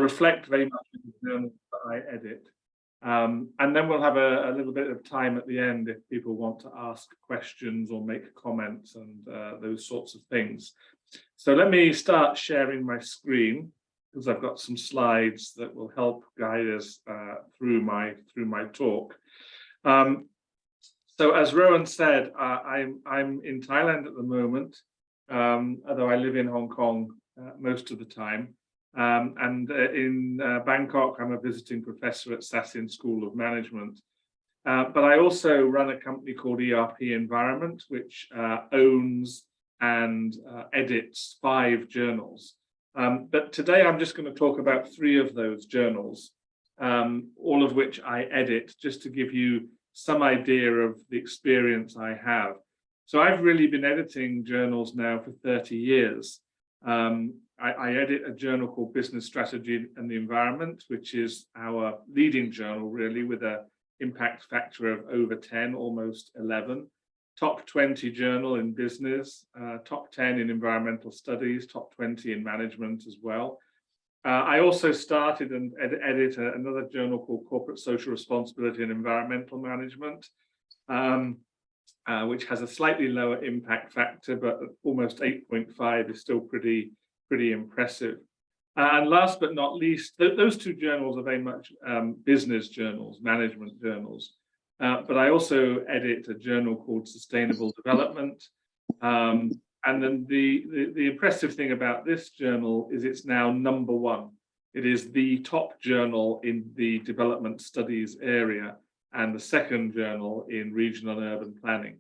reflect very much in the journals that I edit. And then we'll have a little bit of time at the end if people want to ask questions or make comments and those sorts of things. So let me start sharing my screen, because I've got some slides that will help guide us through my talk. So as Rowan said, I'm in Thailand at the moment, although I live in Hong Kong most of the time. And in Bangkok, I'm a visiting professor at Sassin School of Management. But I also run a company called ERP Environment, which owns and edits 5 journals. But today I'm just going to talk about 3 of those journals, all of which I edit, just to give you some idea of the experience I have. So I've really been editing journals now for 30 years. I edit a journal called Business Strategy and the Environment, which is our leading journal, really, with an impact factor of over 10, almost 11. Top 20 journal in business, top 10 in environmental studies, top 20 in management as well. I also started and edit another journal called Corporate Social Responsibility and Environmental Management, which has a slightly lower impact factor, but almost 8.5 is still pretty impressive. And last but not least, those 2 journals are very much business journals, management journals. But I also edit a journal called Sustainable Development. And then the impressive thing about this journal is it's now #1. It is the top journal in the development studies area and the second journal in regional and urban planning.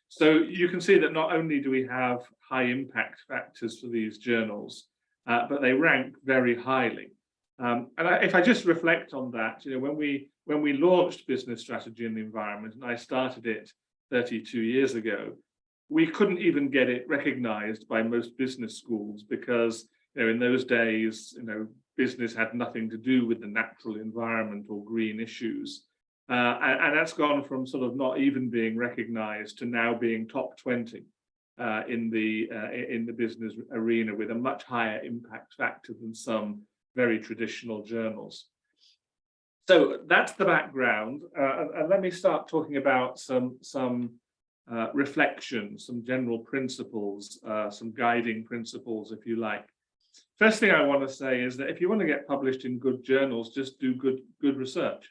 So you can see that not only do we have high impact factors for these journals, but they rank very highly. And if I just reflect on that, when we launched Business Strategy and the Environment, and I started it 32 years ago, we couldn't even get it recognized by most business schools because in those days, business had nothing to do with the natural environment or green issues. And that's gone from sort of not even being recognized to now being top 20 in the business arena, with a much higher impact factor than some very traditional journals. So that's the background, and let me start talking about some reflections, some general principles, some guiding principles, if you like. First thing I want to say is that if you want to get published in good journals, just do good research.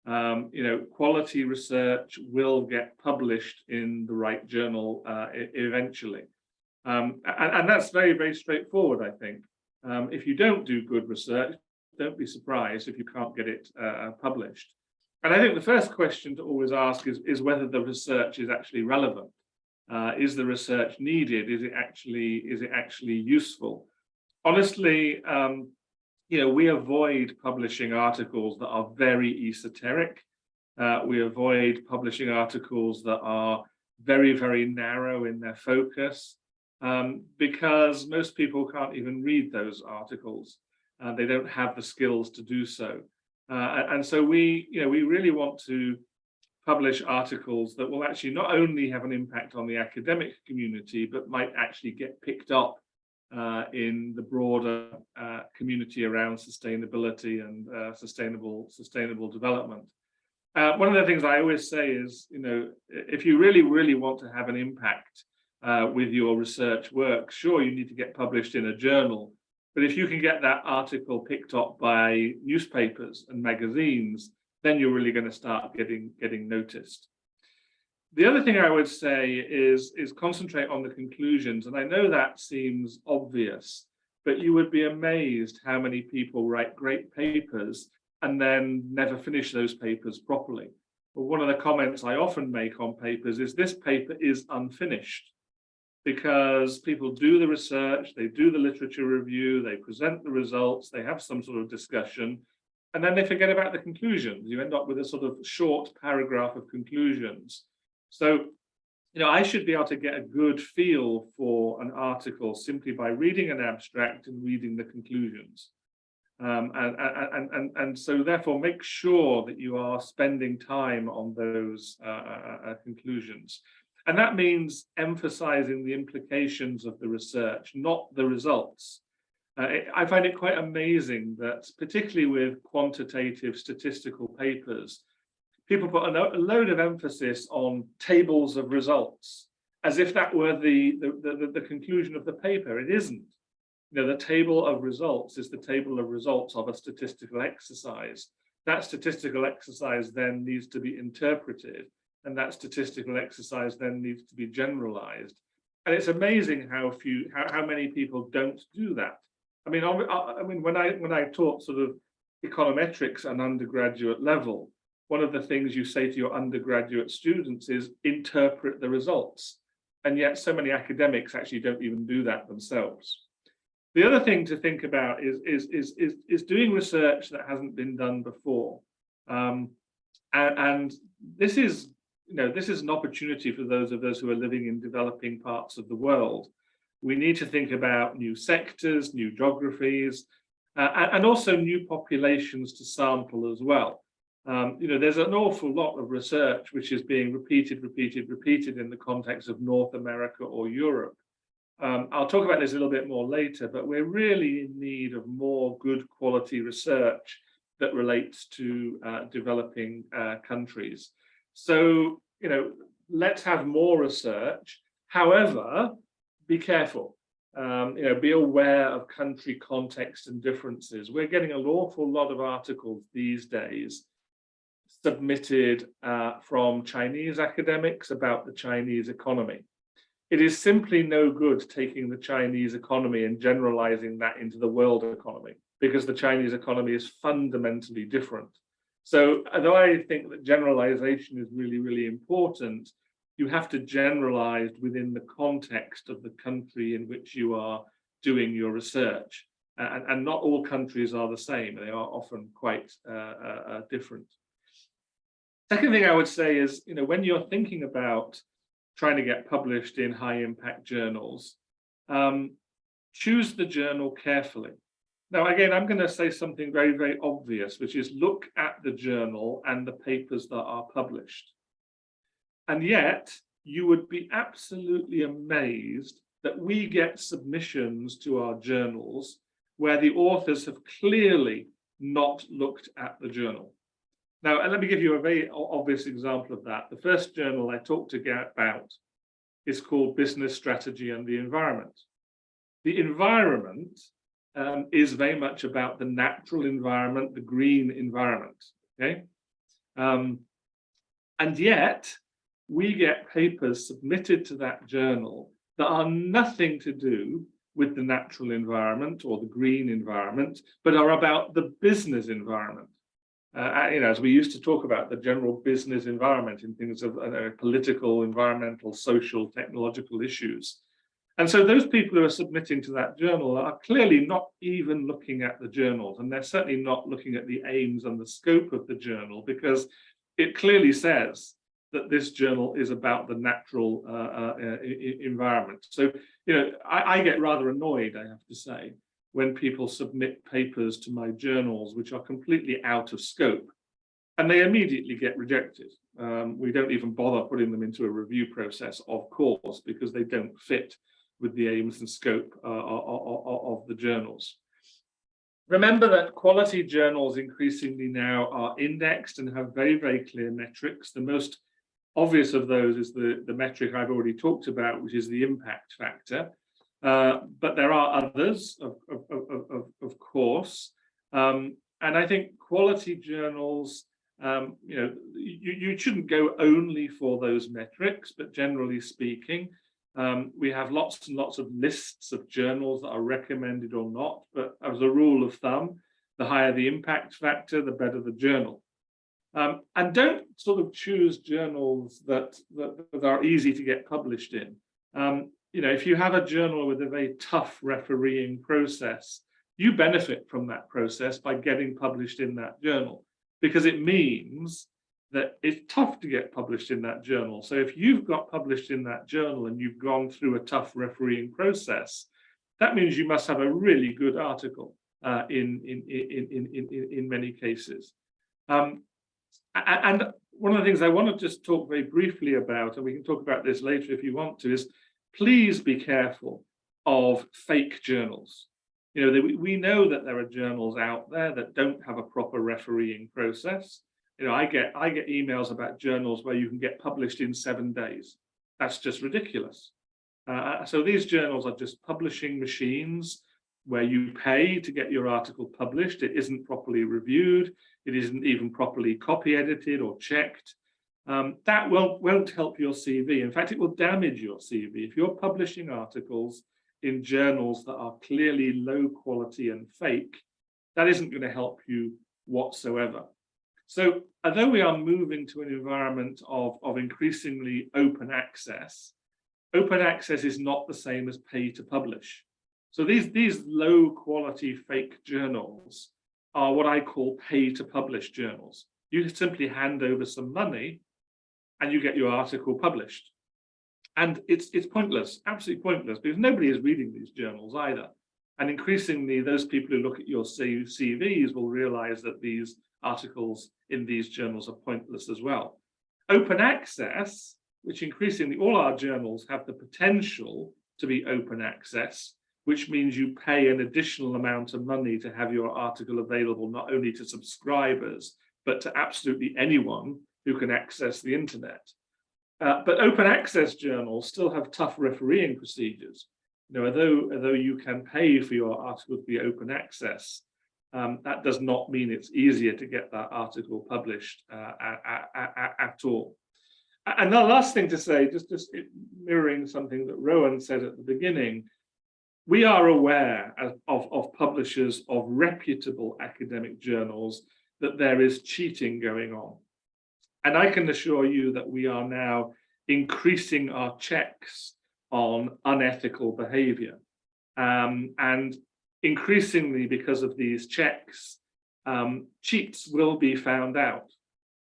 Quality research will get published in the right journal eventually. And that's very, very straightforward, I think. If you don't do good research, don't be surprised if you can't get it published. And I think the first question to always ask is whether the research is actually relevant. Is the research needed? Is it actually useful? Honestly, we avoid publishing articles that are very esoteric. We avoid publishing articles that are very, very narrow in their focus, because most people can't even read those articles. They don't have the skills to do so. And so we really want to publish articles that will actually not only have an impact on the academic community, but might actually get picked up in the broader community around sustainability and sustainable development. One of the things I always say is, if you really, really want to have an impact with your research work, sure, you need to get published in a journal. But if you can get that article picked up by newspapers and magazines, then you're really going to start getting noticed. The other thing I would say is concentrate on the conclusions. And I know that seems obvious, but you would be amazed how many people write great papers and then never finish those papers properly. But one of the comments I often make on papers is this paper is unfinished, because people do the research, they do the literature review, they present the results, they have some sort of discussion, and then they forget about the conclusions. You end up with a sort of short paragraph of conclusions. So, I should be able to get a good feel for an article simply by reading an abstract and reading the conclusions. And so therefore make sure that you are spending time on those conclusions. And that means emphasizing the implications of the research, not the results. I find it quite amazing that, particularly with quantitative statistical papers, people put a load of emphasis on tables of results, as if that were the conclusion of the paper. It isn't. The table of results is the table of results of a statistical exercise. That statistical exercise then needs to be interpreted, and that statistical exercise then needs to be generalized. And it's amazing how many people don't do that. I mean, when I taught sort of econometrics at an undergraduate level, one of the things you say to your undergraduate students is interpret the results. And yet so many academics actually don't even do that themselves. The other thing to think about is doing research that hasn't been done before. And this is an opportunity for those of us who are living in developing parts of the world. We need to think about new sectors, new geographies, and also new populations to sample as well. There's an awful lot of research which is being repeated in the context of North America or Europe. I'll talk about this a little bit more later, but we're really in need of more good quality research that relates to developing countries. So, let's have more research. However, be careful. Be aware of country context and differences. We're getting an awful lot of articles these days submitted from Chinese academics about the Chinese economy. It is simply no good taking the Chinese economy and generalizing that into the world economy, because the Chinese economy is fundamentally different. So although I think that generalization is really, really important, you have to generalize within the context of the country in which you are doing your research. And not all countries are the same. They are often quite different. Second thing I would say is, when you're thinking about trying to get published in high impact journals, choose the journal carefully. Now, again, I'm going to say something very, very obvious, which is look at the journal and the papers that are published. And yet, you would be absolutely amazed that we get submissions to our journals where the authors have clearly not looked at the journal. Now, let me give you a very obvious example of that. The first journal I talked to Garrett about is called Business Strategy and the Environment. The environment is very much about the natural environment, the green environment, okay? And yet, we get papers submitted to that journal that are nothing to do with the natural environment or the green environment, but are about the business environment. As we used to talk about the general business environment in things of political, environmental, social, technological issues. And so those people who are submitting to that journal are clearly not even looking at the journals, and they're certainly not looking at the aims and the scope of the journal, because it clearly says that this journal is about the natural environment. So, I get rather annoyed, I have to say, when people submit papers to my journals which are completely out of scope, and they immediately get rejected. We don't even bother putting them into a review process, of course, because they don't fit with the aims and scope of the journals. Remember that quality journals increasingly now are indexed and have very, very clear metrics. The most obvious of those is the metric I've already talked about, which is the impact factor. But there are others, of course. And I think quality journals, you shouldn't go only for those metrics, but generally speaking, we have lots and lots of lists of journals that are recommended or not. But as a rule of thumb, the higher the impact factor, the better the journal. And don't sort of choose journals that are easy to get published in. If you have a journal with a very tough refereeing process, you benefit from that process by getting published in that journal, because it means that it's tough to get published in that journal. So if you've got published in that journal and you've gone through a tough refereeing process, that means you must have a really good article in many cases. And one of the things I want to just talk very briefly about, and we can talk about this later if you want to, is please be careful of fake journals. We know that there are journals out there that don't have a proper refereeing process. I get emails about journals where you can get published in 7 days. That's just ridiculous. So these journals are just publishing machines where you pay to get your article published. It isn't properly reviewed. It isn't even properly copy edited or checked. That won't help your CV. In fact, it will damage your CV. If you're publishing articles in journals that are clearly low quality and fake, that isn't going to help you whatsoever. So although we are moving to an environment of increasingly open access is not the same as pay to publish. So these low quality fake journals are what I call pay to publish journals. You simply hand over some money and you get your article published. And it's pointless, absolutely pointless, because nobody is reading these journals either. And increasingly, those people who look at your CVs will realize that these articles in these journals are pointless as well. Open access, which increasingly all our journals have the potential to be open access, which means you pay an additional amount of money to have your article available not only to subscribers, but to absolutely anyone who can access the internet. But open access journals still have tough refereeing procedures. Although you can pay for your article to be open access, that does not mean it's easier to get that article published at all. And the last thing to say, just mirroring something that Rowan said at the beginning, we are aware of publishers of reputable academic journals that there is cheating going on. And I can assure you that we are now increasing our checks on unethical behavior. And increasingly, because of these checks, cheats will be found out.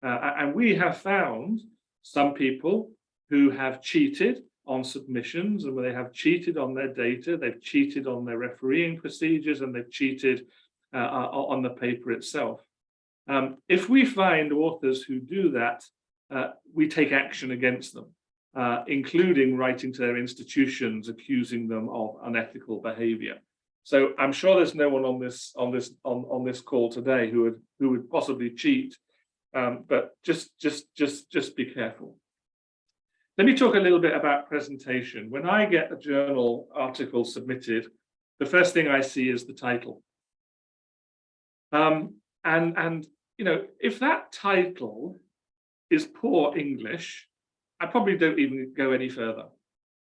And we have found some people who have cheated on submissions, and where they have cheated on their data, they've cheated on their refereeing procedures, and they've cheated on the paper itself. If we find authors who do that, we take action against them, including writing to their institutions, accusing them of unethical behavior. So I'm sure there's no one on this call today who would possibly cheat, but just be careful. Let me talk a little bit about presentation. When I get a journal article submitted, the first thing I see is the title. And if that title is poor English, I probably don't even go any further.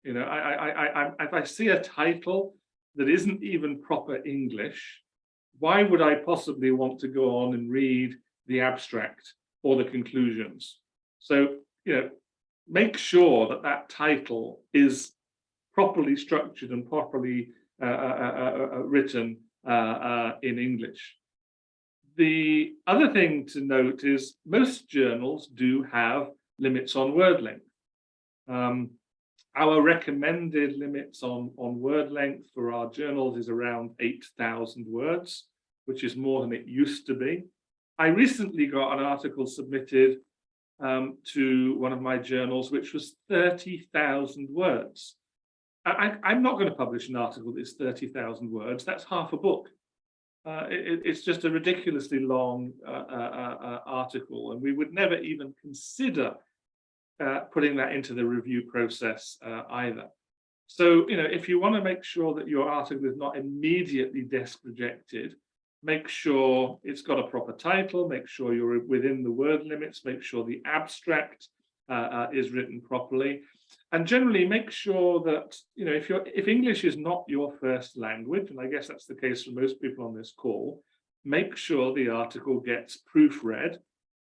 If I see a title that isn't even proper English, why would I possibly want to go on and read the abstract or the conclusions? So, make sure that that title is properly structured and properly written in English. The other thing to note is most journals do have limits on word length. Our recommended limits on word length for our journals is around 8,000 words, which is more than it used to be. I recently got an article submitted to one of my journals, which was 30,000 words. I'm not going to publish an article that's 30,000 words. That's half a book. It's just a ridiculously long article, and we would never even consider putting that into the review process either. So, if you want to make sure that your article is not immediately desk rejected, make sure it's got a proper title, make sure you're within the word limits, make sure the abstract is written properly, and generally make sure that, if English is not your first language, and I guess that's the case for most people on this call, make sure the article gets proofread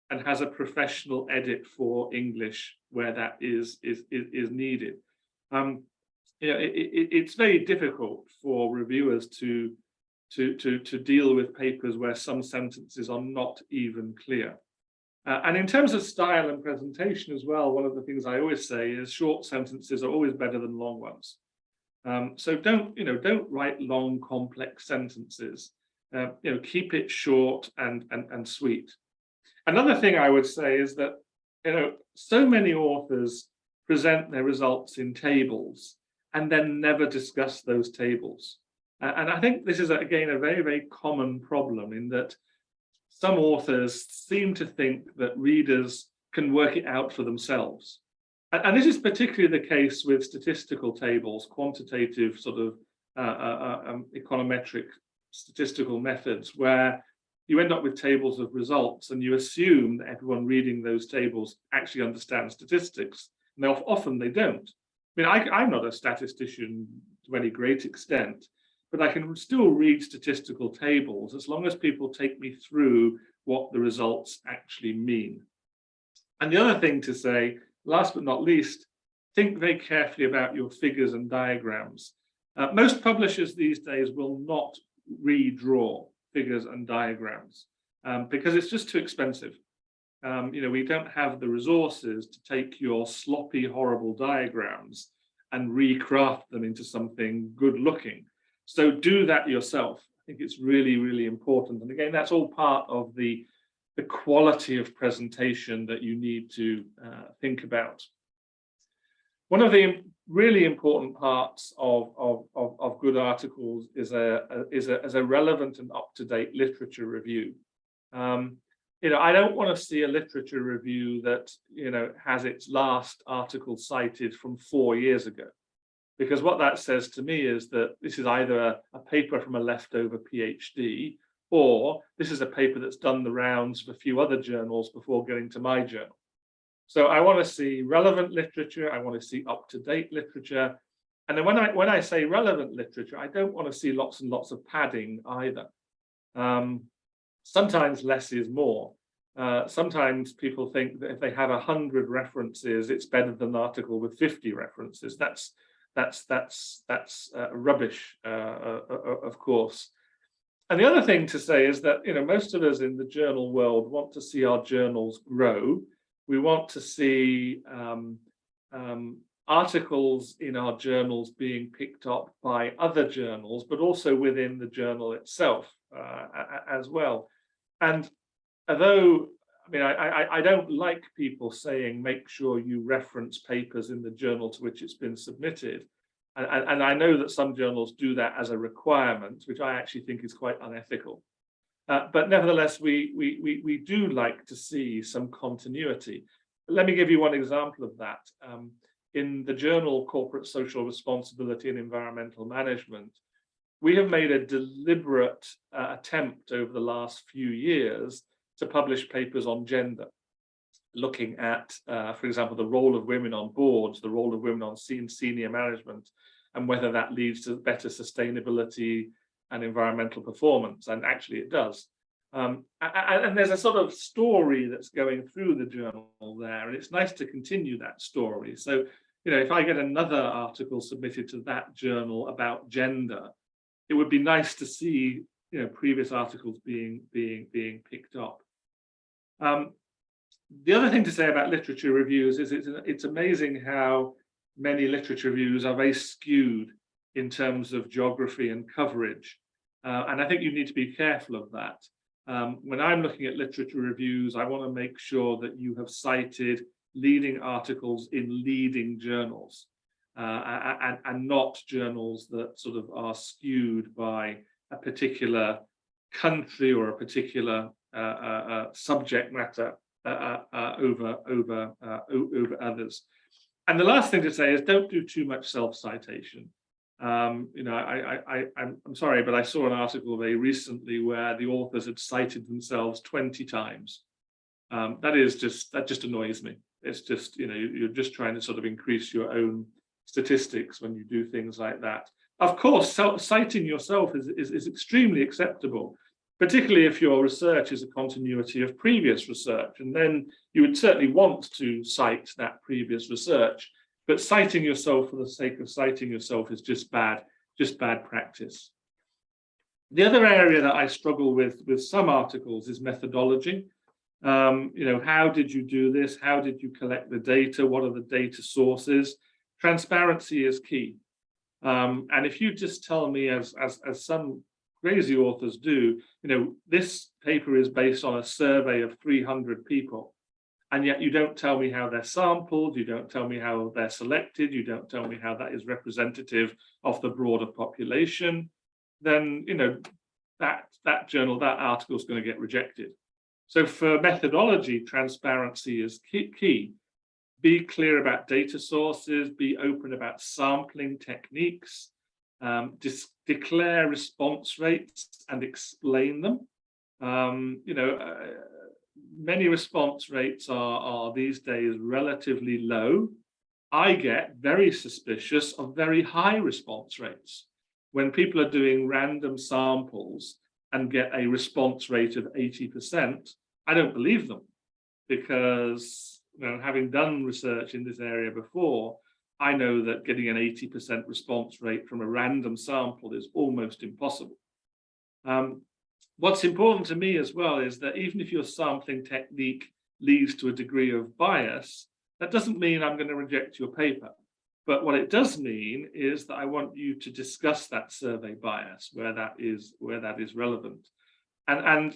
and has a professional edit for English where that is needed. It's very difficult for reviewers to deal with papers where some sentences are not even clear. And in terms of style and presentation as well, one of the things I always say is short sentences are always better than long ones. So don't write long, complex sentences. Keep it short and sweet. Another thing I would say is that so many authors present their results in tables and then never discuss those tables. And I think this is, again, a very, very common problem in that some authors seem to think that readers can work it out for themselves. And this is particularly the case with statistical tables, quantitative sort of econometric statistical methods, where you end up with tables of results and you assume that everyone reading those tables actually understands statistics. And often they don't. I mean, I'm not a statistician to any great extent, but I can still read statistical tables as long as people take me through what the results actually mean. And the other thing to say, last but not least, think very carefully about your figures and diagrams. Most publishers these days will not redraw figures and diagrams because it's just too expensive. We don't have the resources to take your sloppy, horrible diagrams and recraft them into something good looking. So do that yourself. I think it's really, really important. And again, that's all part of the quality of presentation that you need to think about. One of the really important parts of good articles is a relevant and up-to-date literature review. I don't want to see a literature review that has its last article cited from 4 years ago, because what that says to me is that this is either a paper from a leftover PhD, or this is a paper that's done the rounds of a few other journals before going to my journal. So I want to see relevant literature. I want to see up-to-date literature. And then when I say relevant literature, I don't want to see lots and lots of padding either. Sometimes less is more. Sometimes people think that if they have 100 references, it's better than an article with 50 references. That's rubbish, of course. And the other thing to say is that most of us in the journal world want to see our journals grow. We want to see articles in our journals being picked up by other journals, but also within the journal itself as well. And although, I don't like people saying, make sure you reference papers in the journal to which it's been submitted. And I know that some journals do that as a requirement, which I actually think is quite unethical. But nevertheless, we do like to see some continuity. Let me give you one example of that. In the journal Corporate Social Responsibility and Environmental Management, we have made a deliberate attempt over the last few years to publish papers on gender, looking at, for example, the role of women on boards, the role of women on senior management, and whether that leads to better sustainability and environmental performance. And actually it does. And there's a sort of story that's going through the journal there, and it's nice to continue that story. So, if I get another article submitted to that journal about gender, it would be nice to see, previous articles being picked up. The other thing to say about literature reviews is it's amazing how many literature reviews are very skewed in terms of geography and coverage. And I think you need to be careful of that. When I'm looking at literature reviews, I want to make sure that you have cited leading articles in leading journals and not journals that sort of are skewed by a particular country or a particular subject matter over others. And the last thing to say is don't do too much self-citation. I'm sorry, but I saw an article very recently where the authors had cited themselves 20 times. That just annoys me. It's just, you're just trying to sort of increase your own statistics when you do things like that. Of course, citing yourself is extremely acceptable, particularly if your research is a continuity of previous research. And then you would certainly want to cite that previous research. But citing yourself for the sake of citing yourself is just bad practice. The other area that I struggle with some articles is methodology. How did you do this? How did you collect the data? What are the data sources? Transparency is key. And if you just tell me, as some crazy authors do, this paper is based on a survey of 300 people. And yet you don't tell me how they're sampled, you don't tell me how they're selected, you don't tell me how that is representative of the broader population. then that journal, that article is going to get rejected. So for methodology, transparency is key. Be clear about data sources, be open about sampling techniques, declare response rates and explain them. Many response rates are these days relatively low. I get very suspicious of very high response rates. When people are doing random samples and get a response rate of 80%, I don't believe them, because having done research in this area before, I know that getting an 80% response rate from a random sample is almost impossible. What's important to me as well is that even if your sampling technique leads to a degree of bias, that doesn't mean I'm going to reject your paper. But what it does mean is that I want you to discuss that survey bias where that is relevant. And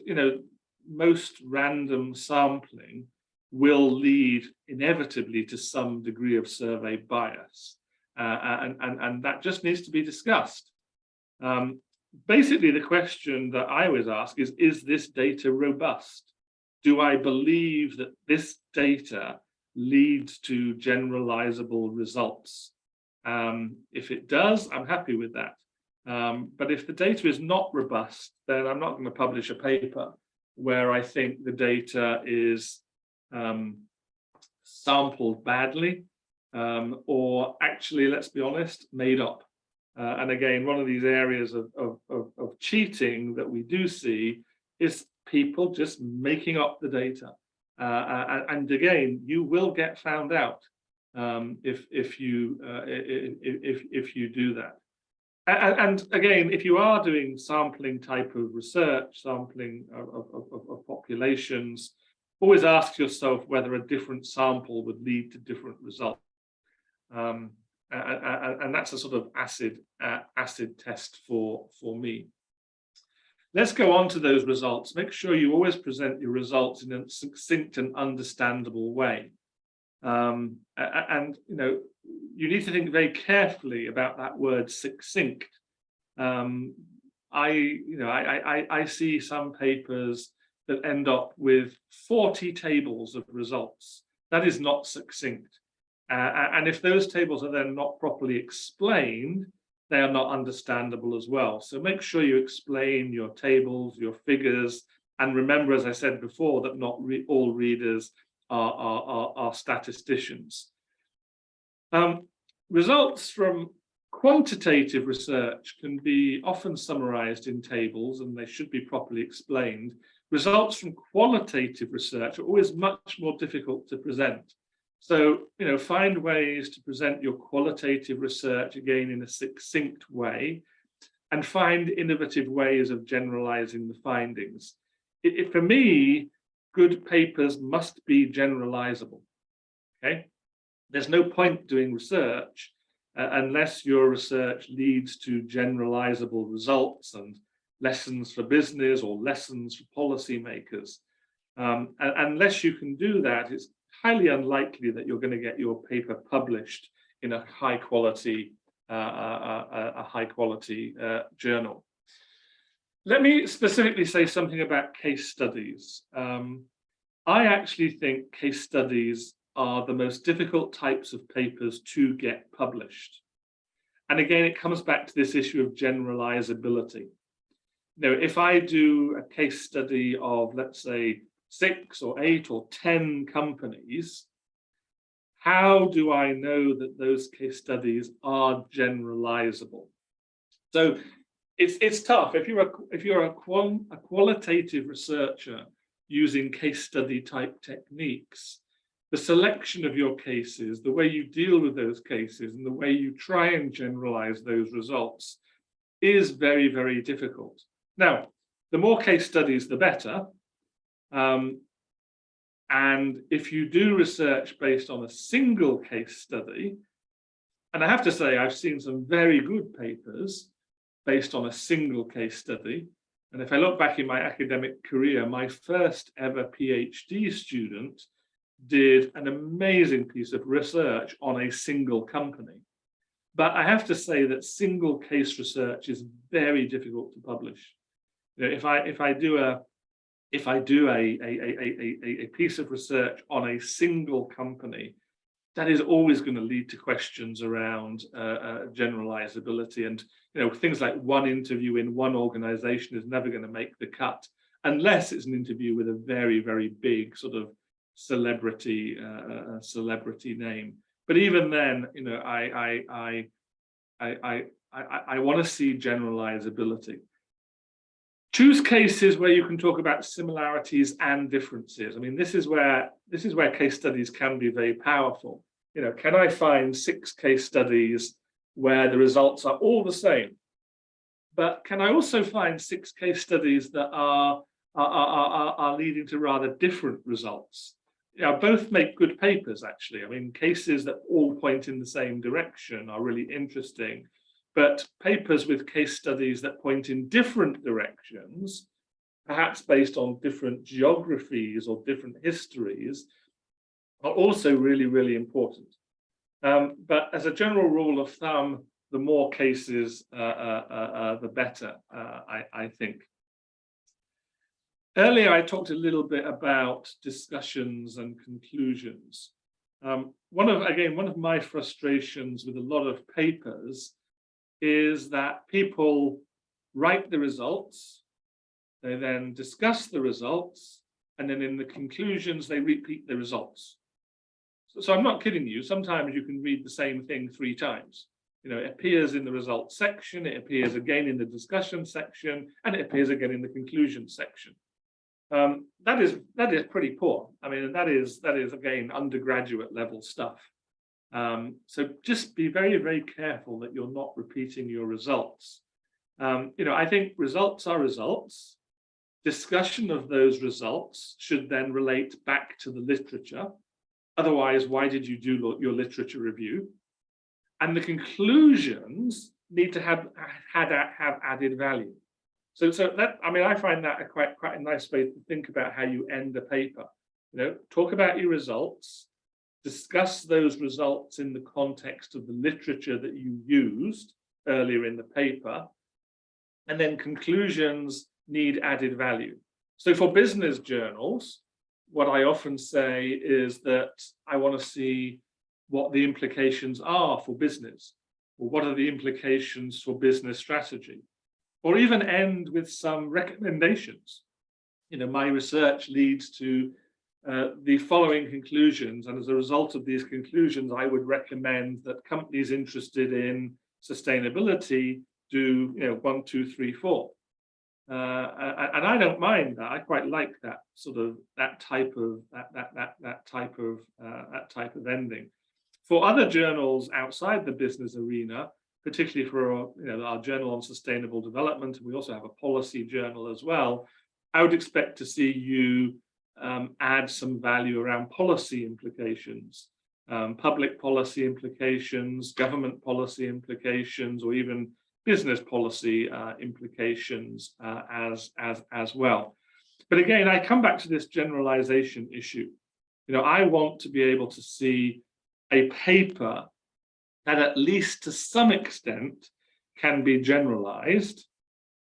most random sampling will lead inevitably to some degree of survey bias, and that just needs to be discussed. Basically, the question that I always ask is this data robust? Do I believe that this data leads to generalizable results? If it does, I'm happy with that. But if the data is not robust, then I'm not going to publish a paper where I think the data is sampled badly, or actually, let's be honest, made up. And again, one of these areas of cheating that we do see is people just making up the data. And again, you will get found out if you do that. And again, if you are doing sampling type of research, sampling of populations, always ask yourself whether a different sample would lead to different results. And that's a sort of acid test for me. Let's go on to those results. Make sure you always present your results in a succinct and understandable way. You need to think very carefully about that word succinct. I see some papers that end up with 40 tables of results. That is not succinct. And if those tables are then not properly explained, they are not understandable as well. So make sure you explain your tables, your figures, and remember, as I said before, that not all readers are statisticians. Results from quantitative research can be often summarized in tables, and they should be properly explained. Results from qualitative research are always much more difficult to present. So, find ways to present your qualitative research again in a succinct way, and find innovative ways of generalizing the findings. For me, good papers must be generalizable. Okay, there's no point doing research unless your research leads to generalizable results and lessons for business or lessons for policymakers. And unless you can do that, it's highly unlikely that you're going to get your paper published in a high quality journal. Let me specifically say something about case studies. I actually think case studies are the most difficult types of papers to get published. And again, it comes back to this issue of generalizability. If I do a case study of, let's say, 6 or 8 or 10 companies, how do I know that those case studies are generalizable? So it's tough. If you're a qualitative researcher using case study type techniques, the selection of your cases, the way you deal with those cases, and the way you try and generalize those results is very, very difficult. Now, the more case studies, the better. And if you do research based on a single case study, and I have to say, I've seen some very good papers based on a single case study. And if I look back in my academic career, my first ever PhD student did an amazing piece of research on a single company. But I have to say that single case research is very difficult to publish. You know, if I do a piece of research on a single company, that is always going to lead to questions around generalizability, and things like one interview in one organization is never going to make the cut unless it's an interview with a very, very big sort of celebrity name. But even then, I want to see generalizability. Choose cases where you can talk about similarities and differences. I mean, this is where case studies can be very powerful. Can I find 6 case studies where the results are all the same? But can I also find 6 case studies that are leading to rather different results? Both make good papers, actually. I mean, cases that all point in the same direction are really interesting. But papers with case studies that point in different directions, perhaps based on different geographies or different histories, are also really, really important. But as a general rule of thumb, the more cases, the better, I think. Earlier, I talked a little bit about discussions and conclusions. One of my frustrations with a lot of papers is that people write the results, they then discuss the results, and then in the conclusions, they repeat the results. So I'm not kidding you. Sometimes you can read the same thing 3 times. It appears in the results section, it appears again in the discussion section, and it appears again in the conclusion section. That is pretty poor. I mean, that is again undergraduate level stuff. So just be very, very careful that you're not repeating your results. I think results are results. Discussion of those results should then relate back to the literature. Otherwise, why did you do your literature review? And the conclusions need to have added value. So that, I mean, I find that quite a nice way to think about how you end a paper. Talk about your results, discuss those results in the context of the literature that you used earlier in the paper, and then conclusions need added value. So for business journals, what I often say is that I want to see what the implications are for business, or what are the implications for business strategy, or even end with some recommendations. My research leads to the following conclusions, and as a result of these conclusions, I would recommend that companies interested in sustainability do 1, 2, 3, 4. And I don't mind that. I quite like that sort of type of ending. For other journals outside the business arena, particularly for our journal on sustainable development, we also have a policy journal as well, I would expect to see you add some value around policy implications, public policy implications, government policy implications, or even business policy implications as well. But again, I come back to this generalization issue. I want to be able to see a paper that at least to some extent can be generalized,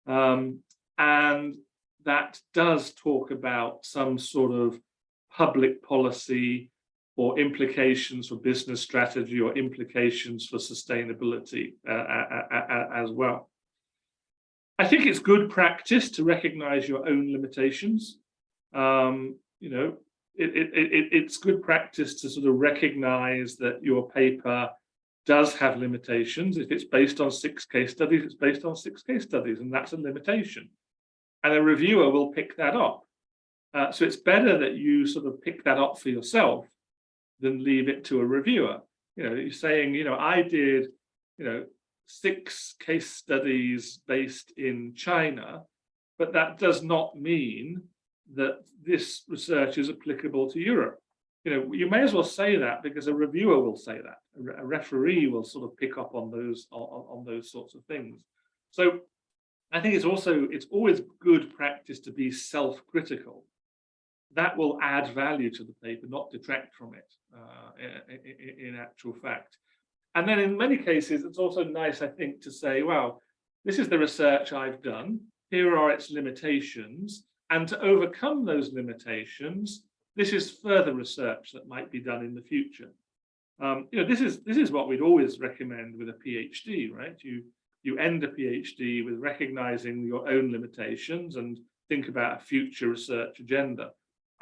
and that does talk about some sort of public policy or implications for business strategy or implications for sustainability as well. I think it's good practice to recognize your own limitations. It's good practice to sort of recognize that your paper does have limitations. If it's based on 6 case studies, it's based on 6 case studies, and that's a limitation. And a reviewer will pick that up. So it's better that you sort of pick that up for yourself than leave it to a reviewer. You're saying, I did, 6 case studies based in China, but that does not mean that this research is applicable to Europe. You may as well say that, because a reviewer will say that. A referee will sort of pick up on those sorts of things. So I think it's always good practice to be self-critical. That will add value to the paper, not detract from it, in actual fact. And then in many cases, it's also nice, I think, to say, well, this is the research I've done. Here are its limitations. And to overcome those limitations, this is further research that might be done in the future. This is what we'd always recommend with a PhD, right? You end a PhD with recognizing your own limitations and think about a future research agenda.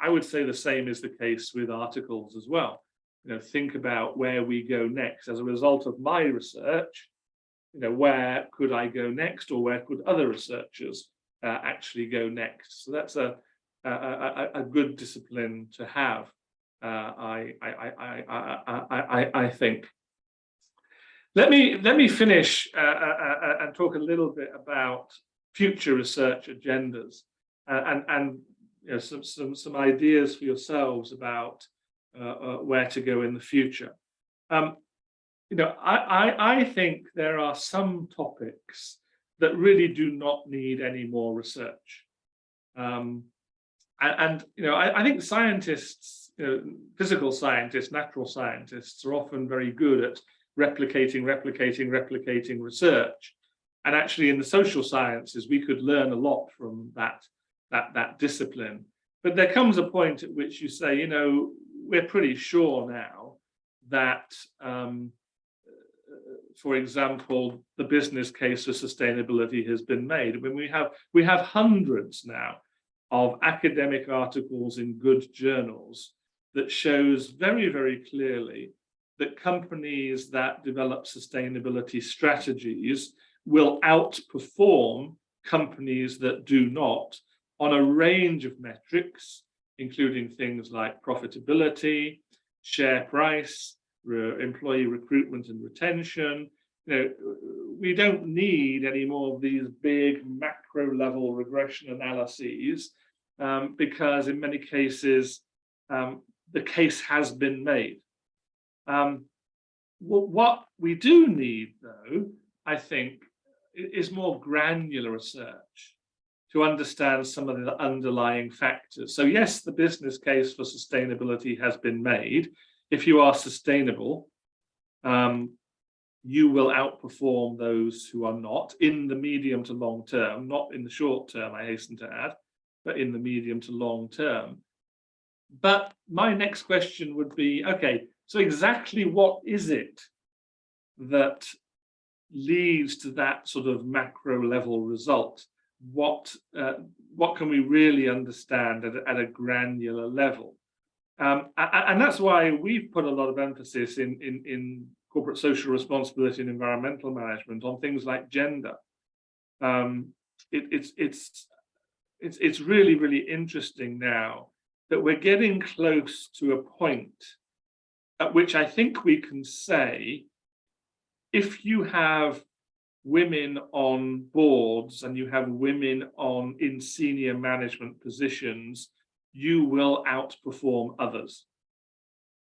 I would say the same is the case with articles as well. Think about where we go next as a result of my research. Where could I go next, or where could other researchers actually go next? So that's a good discipline to have. I think. Let me finish and talk a little bit about future research agendas and some ideas for yourselves about where to go in the future. I think there are some topics that really do not need any more research. I think scientists, physical scientists, natural scientists are often very good at replicating research. And actually in the social sciences, we could learn a lot from that discipline. But there comes a point at which you say, we're pretty sure now that, for example, the business case for sustainability has been made. I mean, we have hundreds now of academic articles in good journals that shows very, very clearly that companies that develop sustainability strategies will outperform companies that do not on a range of metrics, including things like profitability, share price, employee recruitment and retention. We don't need any more of these big macro level regression analyses because in many cases the case has been made. What we do need, though, I think, is more granular research to understand some of the underlying factors. So yes, the business case for sustainability has been made. If you are sustainable, you will outperform those who are not in the medium to long term, not in the short term, I hasten to add, but in the medium to long term. But my next question would be, okay, so exactly what is it that leads to that sort of macro level result? What can we really understand at a granular level? And that's why we've put a lot of emphasis in corporate social responsibility and environmental management on things like gender. It's really, really interesting now that we're getting close to a point at which I think we can say, if you have women on boards and you have women in senior management positions, you will outperform others.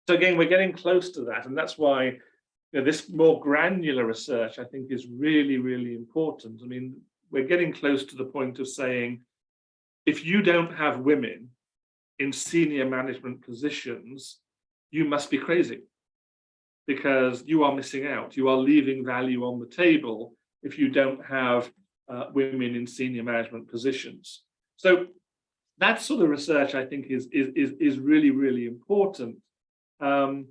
So again, we're getting close to that, and that's why this more granular research, I think, is really, really important. I mean, we're getting close to the point of saying, if you don't have women in senior management positions, you must be crazy, because you are missing out. You are leaving value on the table if you don't have women in senior management positions. So that sort of research, I think, is really, really important. And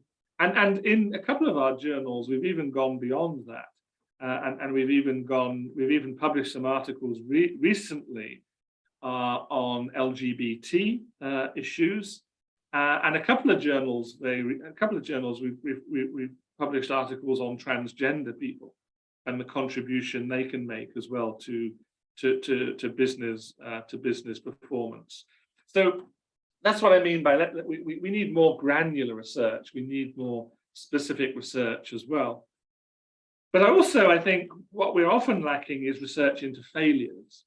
in a couple of our journals, we've even gone beyond that, and we've even published some articles recently on LGBT issues, and a couple of journals we've published articles on transgender people and the contribution they can make as well to business performance. So that's what I mean by we need more granular research. We need more specific research as well. But I think what we're often lacking is research into failures.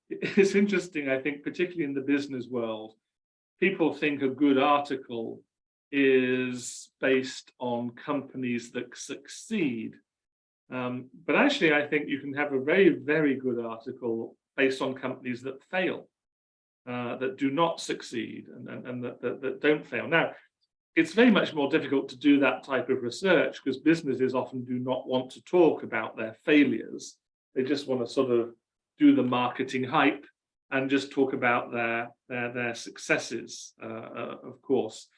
It's interesting, I think, particularly in the business world, people think a good article is based on companies that succeed. But actually, I think you can have a very, very good article based on companies that fail, that do not succeed, and that don't fail. Now, it's very much more difficult to do that type of research because businesses often do not want to talk about their failures. They just want to sort of do the marketing hype and just talk about their successes, of course.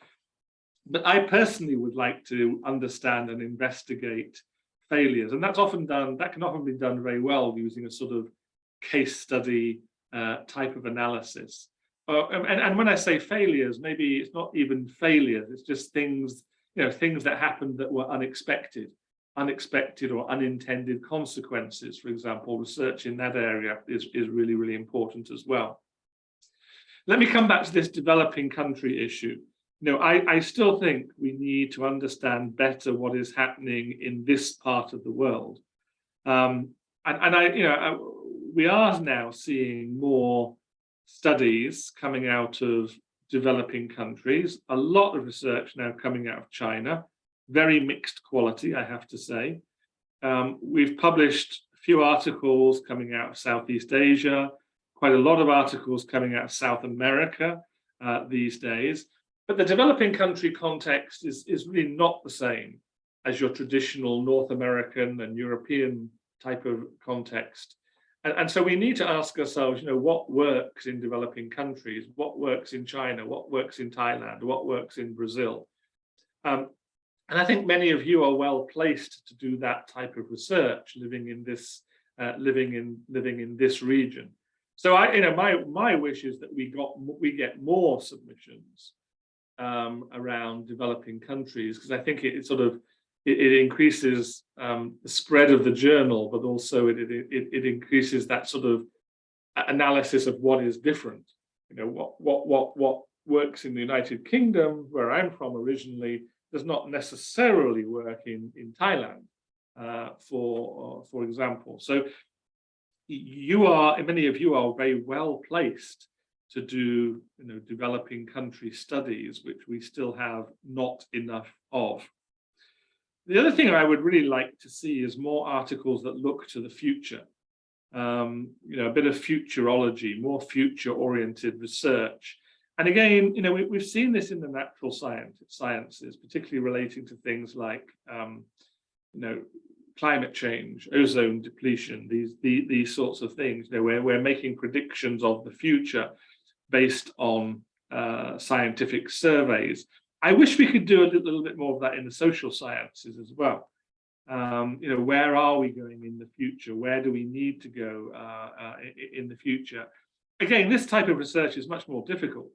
But I personally would like to understand and investigate failures, and that can often be done very well using a sort of case study type of analysis. And when I say failures, maybe it's not even failures, it's just things, things that happened that were unexpected or unintended consequences. For example, research in that area is really, really important as well. Let me come back to this developing country issue. I still think we need to understand better what is happening in this part of the world. We are now seeing more studies coming out of developing countries, a lot of research now coming out of China, very mixed quality, I have to say. We've published a few articles coming out of Southeast Asia, quite a lot of articles coming out of South America these days. But the developing country context is really not the same as your traditional North American and European type of context. And so we need to ask ourselves, what works in developing countries, what works in China, what works in Thailand, what works in Brazil. And I think many of you are well placed to do that type of research, living in this region. So my wish is that we get more submissions around developing countries, because I think it increases the spread of the journal, but also it increases that sort of analysis of what is different. What works in the United Kingdom, where I'm from originally, does not necessarily work in Thailand, for example. So many of you are very well placed to do developing country studies, which we still have not enough of. The other thing I would really like to see is more articles that look to the future, a bit of futurology, more future-oriented research. And again, we've seen this in the natural sciences, particularly relating to things like, climate change, ozone depletion, these sorts of things. We're making predictions of the future based on scientific surveys. I wish we could do a little bit more of that in the social sciences as well. Where are we going in the future? Where do we need to go in the future? Again, this type of research is much more difficult.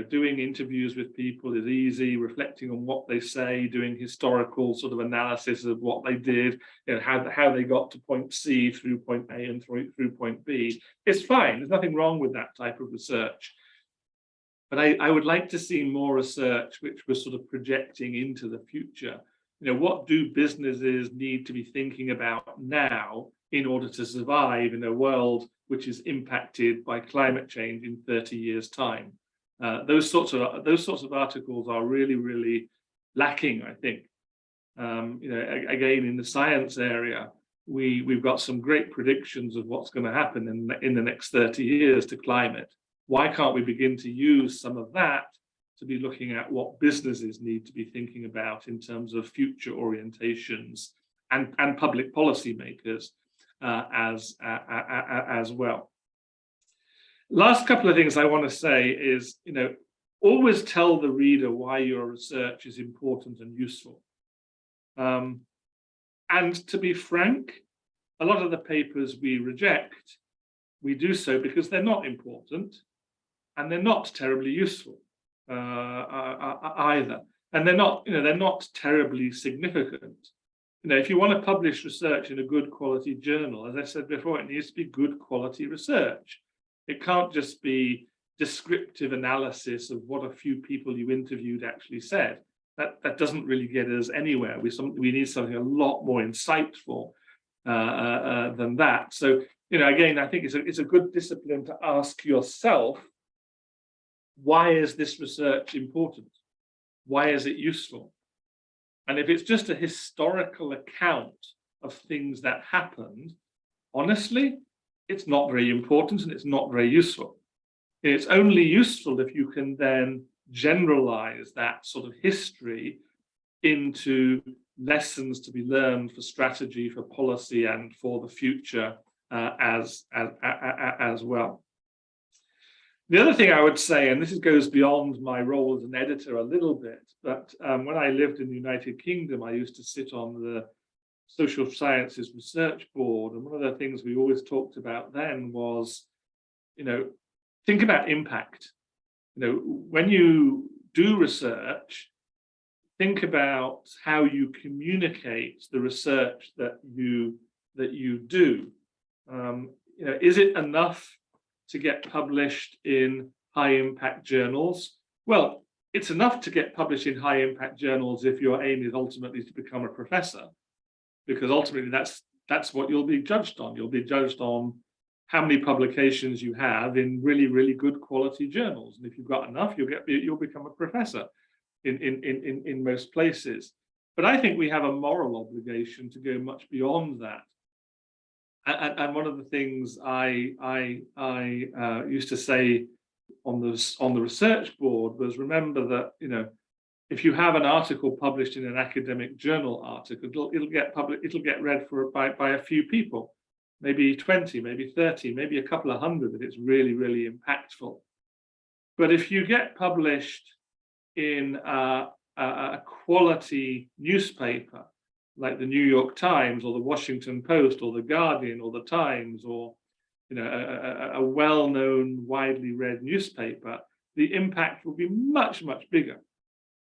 Doing interviews with people is easy, reflecting on what they say, doing historical sort of analysis of what they did, how they got to point C through point A and through point B. It's fine. There's nothing wrong with that type of research. But I would like to see more research which was sort of projecting into the future. What do businesses need to be thinking about now in order to survive in a world which is impacted by climate change in 30 years' time? Those sorts of articles are really, really lacking, I think. Again, in the science area, we've got some great predictions of what's going to happen in the next 30 years to climate. Why can't we begin to use some of that to be looking at what businesses need to be thinking about in terms of future orientations and public policy makers as well? Last couple of things I want to say is, always tell the reader why your research is important and useful. And to be frank, a lot of the papers we reject, we do so because they're not important and they're not terribly useful either. And they're not terribly significant. If you want to publish research in a good quality journal, as I said before, it needs to be good quality research. It can't just be descriptive analysis of what a few people you interviewed actually said. That doesn't really get us anywhere. We need something a lot more insightful than that. So, again, I think it's a good discipline to ask yourself, why is this research important? Why is it useful? And if it's just a historical account of things that happened, honestly, it's not very important and it's not very useful. It's only useful if you can then generalize that sort of history into lessons to be learned for strategy, for policy, and for the future as well. The other thing I would say, and this goes beyond my role as an editor a little bit, but when I lived in the United Kingdom, I used to sit on the Social Sciences Research Board, and one of the things we always talked about then was, think about impact. When you do research, think about how you communicate the research that you do. Is it enough to get published in high impact journals? Well, it's enough to get published in high impact journals if your aim is ultimately to become a professor, because ultimately that's what you'll be judged on. You'll be judged on how many publications you have in really, really good quality journals. And if you've got enough, you'll become a professor in most places. But I think we have a moral obligation to go much beyond that. And one of the things I used to say on the research board was, remember that if you have an article published in an academic journal article, it'll get read by a few people, maybe 20, maybe 30, maybe a couple of hundred if it's really, really impactful. But if you get published in a quality newspaper like the New York Times or the Washington Post or the Guardian or the Times, or a well-known, widely read newspaper, the impact will be much, much bigger.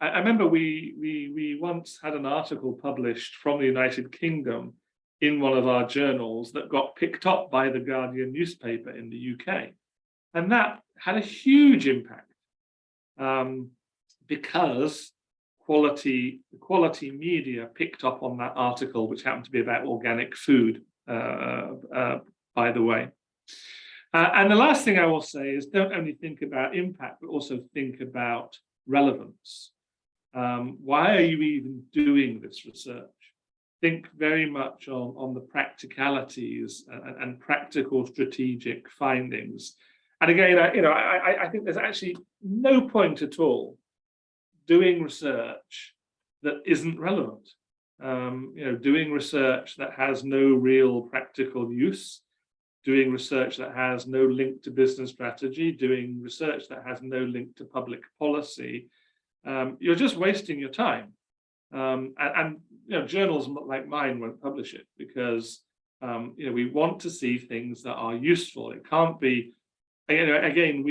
I remember we once had an article published from the United Kingdom in one of our journals that got picked up by the Guardian newspaper in the UK, and that had a huge impact because quality media picked up on that article, which happened to be about organic food, by the way. And the last thing I will say is, don't only think about impact, but also think about relevance. Why are you even doing this research? Think very much on the practicalities and practical strategic findings. And again, I think there's actually no point at all doing research that isn't relevant. Doing research that has no real practical use, doing research that has no link to business strategy, doing research that has no link to public policy, you're just wasting your time. And journals like mine won't publish it because we want to see things that are useful. It can't be, again,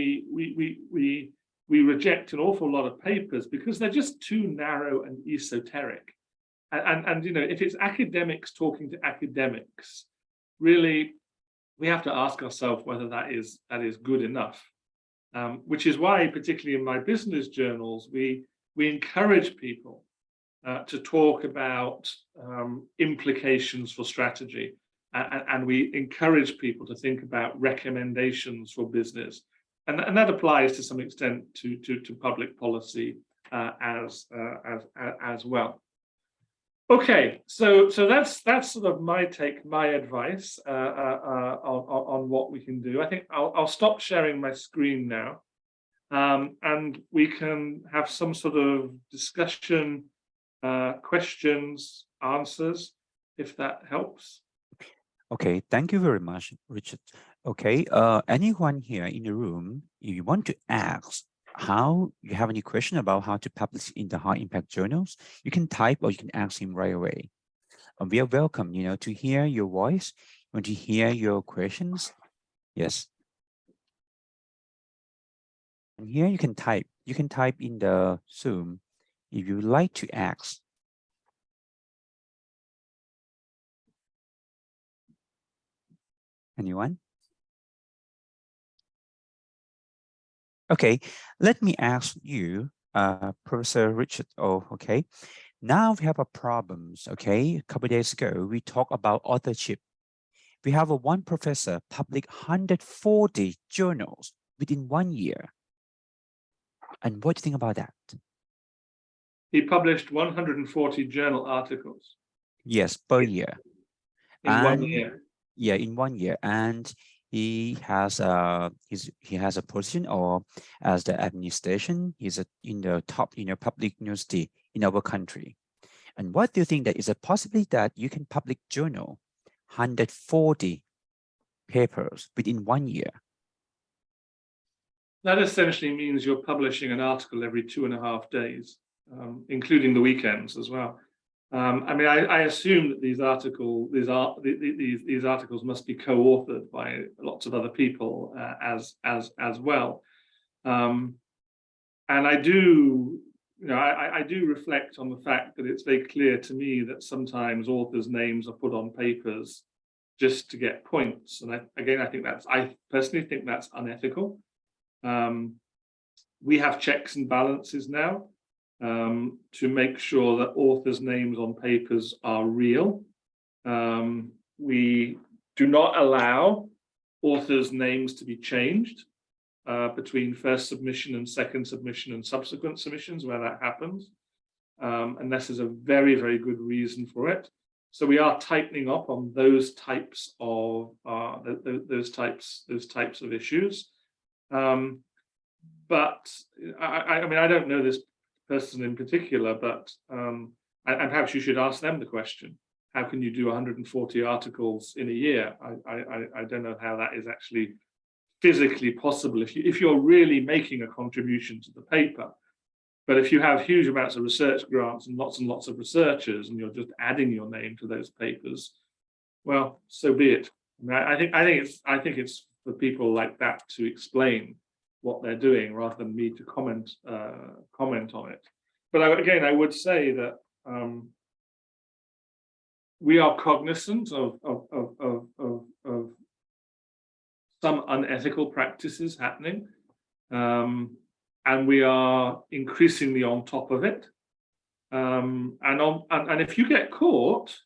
we reject an awful lot of papers because they're just too narrow and esoteric. And if it's academics talking to academics, really, we have to ask ourselves whether that is good enough. Which is why, particularly in my business journals, we encourage people to talk about implications for strategy, and we encourage people to think about recommendations for business, and that applies to some extent to public policy as well. Okay, so that's sort of my take, my advice on what we can do. I think I'll stop sharing my screen now, and we can have some sort of discussion, questions, answers, if that helps. Okay, thank you very much, Richard. Okay, anyone here in the room, if you want to ask how you have any question about how to publish in the high impact journals, you can type or you can ask him right away. We are welcome, to hear your voice, want to hear your questions. Yes. And here you can type in the Zoom if you like to ask. Anyone? Okay, let me ask you, Professor Richard. Oh, okay. Now we have a problems. Okay, a couple of days ago we talked about authorship. We have one professor published 140 journals within 1 year. And what do you think about that? He published 140 journal articles. Yes, per year. In 1 year. Yeah, in 1 year. And he has a position or as the administration. He's in the top public university in our country. And what do you think that is a possibility that you can publish journal 140 papers within 1 year? That essentially means you're publishing an article every 2.5 days, including the weekends as well. I mean, I assume that these articles must be co-authored by lots of other people as well. And I do, I do reflect on the fact that it's very clear to me that sometimes authors' names are put on papers just to get points. And I personally think that's unethical. We have checks and balances now to make sure that authors' names on papers are real. We do not allow authors' names to be changed between first submission and second submission and subsequent submissions where that happens, unless there's a very, very good reason for it. So we are tightening up on those types of issues. But I mean, I don't know this person in particular, but and perhaps you should ask them the question: how can you do 140 articles in a year? I don't know how that is actually physically possible if you're really making a contribution to the paper. But if you have huge amounts of research grants and lots of researchers, and you're just adding your name to those papers, well, so be it. I think it's for people like that to explain what they're doing rather than me to comment on it. But I would say that we are cognizant of some unethical practices happening, and we are increasingly on top of it. And if you get caught,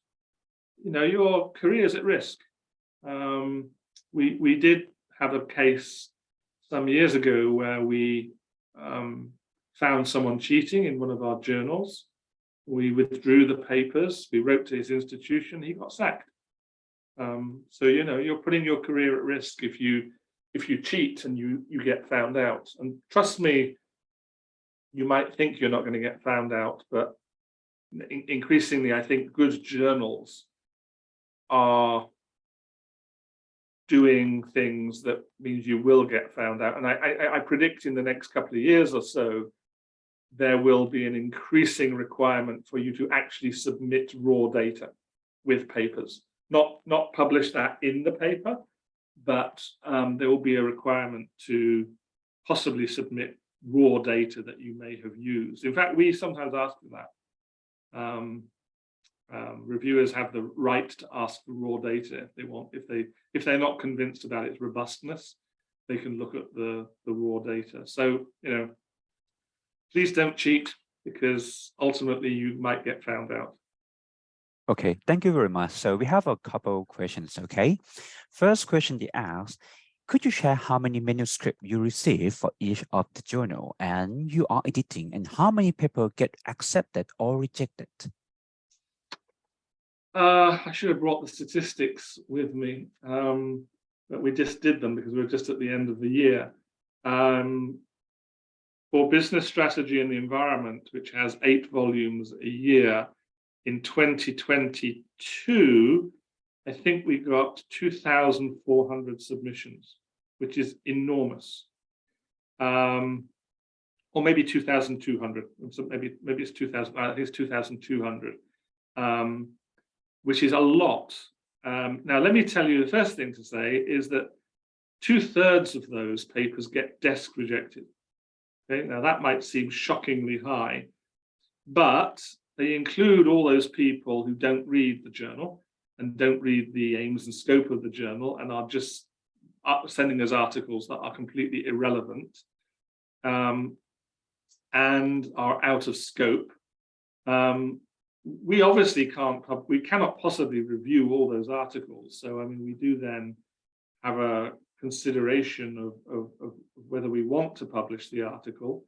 your career is at risk. We did have a case some years ago where we found someone cheating in one of our journals. We withdrew the papers. We wrote to his institution. He got sacked. So you're putting your career at risk if you cheat and you get found out. And trust me, you might think you're not going to get found out, but increasingly, I think good journals are doing things that means you will get found out. And I predict in the next couple of years or so, there will be an increasing requirement for you to actually submit raw data with papers. Not publish that in the paper, but there will be a requirement to possibly submit raw data that you may have used. In fact, we sometimes ask for that. Reviewers have the right to ask for raw data if they want. If they're not convinced about its robustness, they can look at the raw data. So please don't cheat, because ultimately you might get found out. Okay, thank you very much. So we have a couple questions, okay? First question they ask, could you share how many manuscripts you receive for each of the journal and you are editing, and how many papers get accepted or rejected? I should have brought the statistics with me, but we just did them because we were just at the end of the year. For Business Strategy and the Environment, which has 8 volumes a year, in 2022, I think we got 2,400 submissions, which is enormous. Or maybe 2,200. So maybe it's 2,000. I think it's 2,200, which is a lot. Now, let me tell you, the first thing to say is that 2/3 of those papers get desk rejected. Okay, now that might seem shockingly high, but they include all those people who don't read the journal and don't read the aims and scope of the journal and are just sending us articles that are completely irrelevant and are out of scope. We obviously cannot possibly review all those articles. So, I mean, we do then have a consideration of whether we want to publish the article.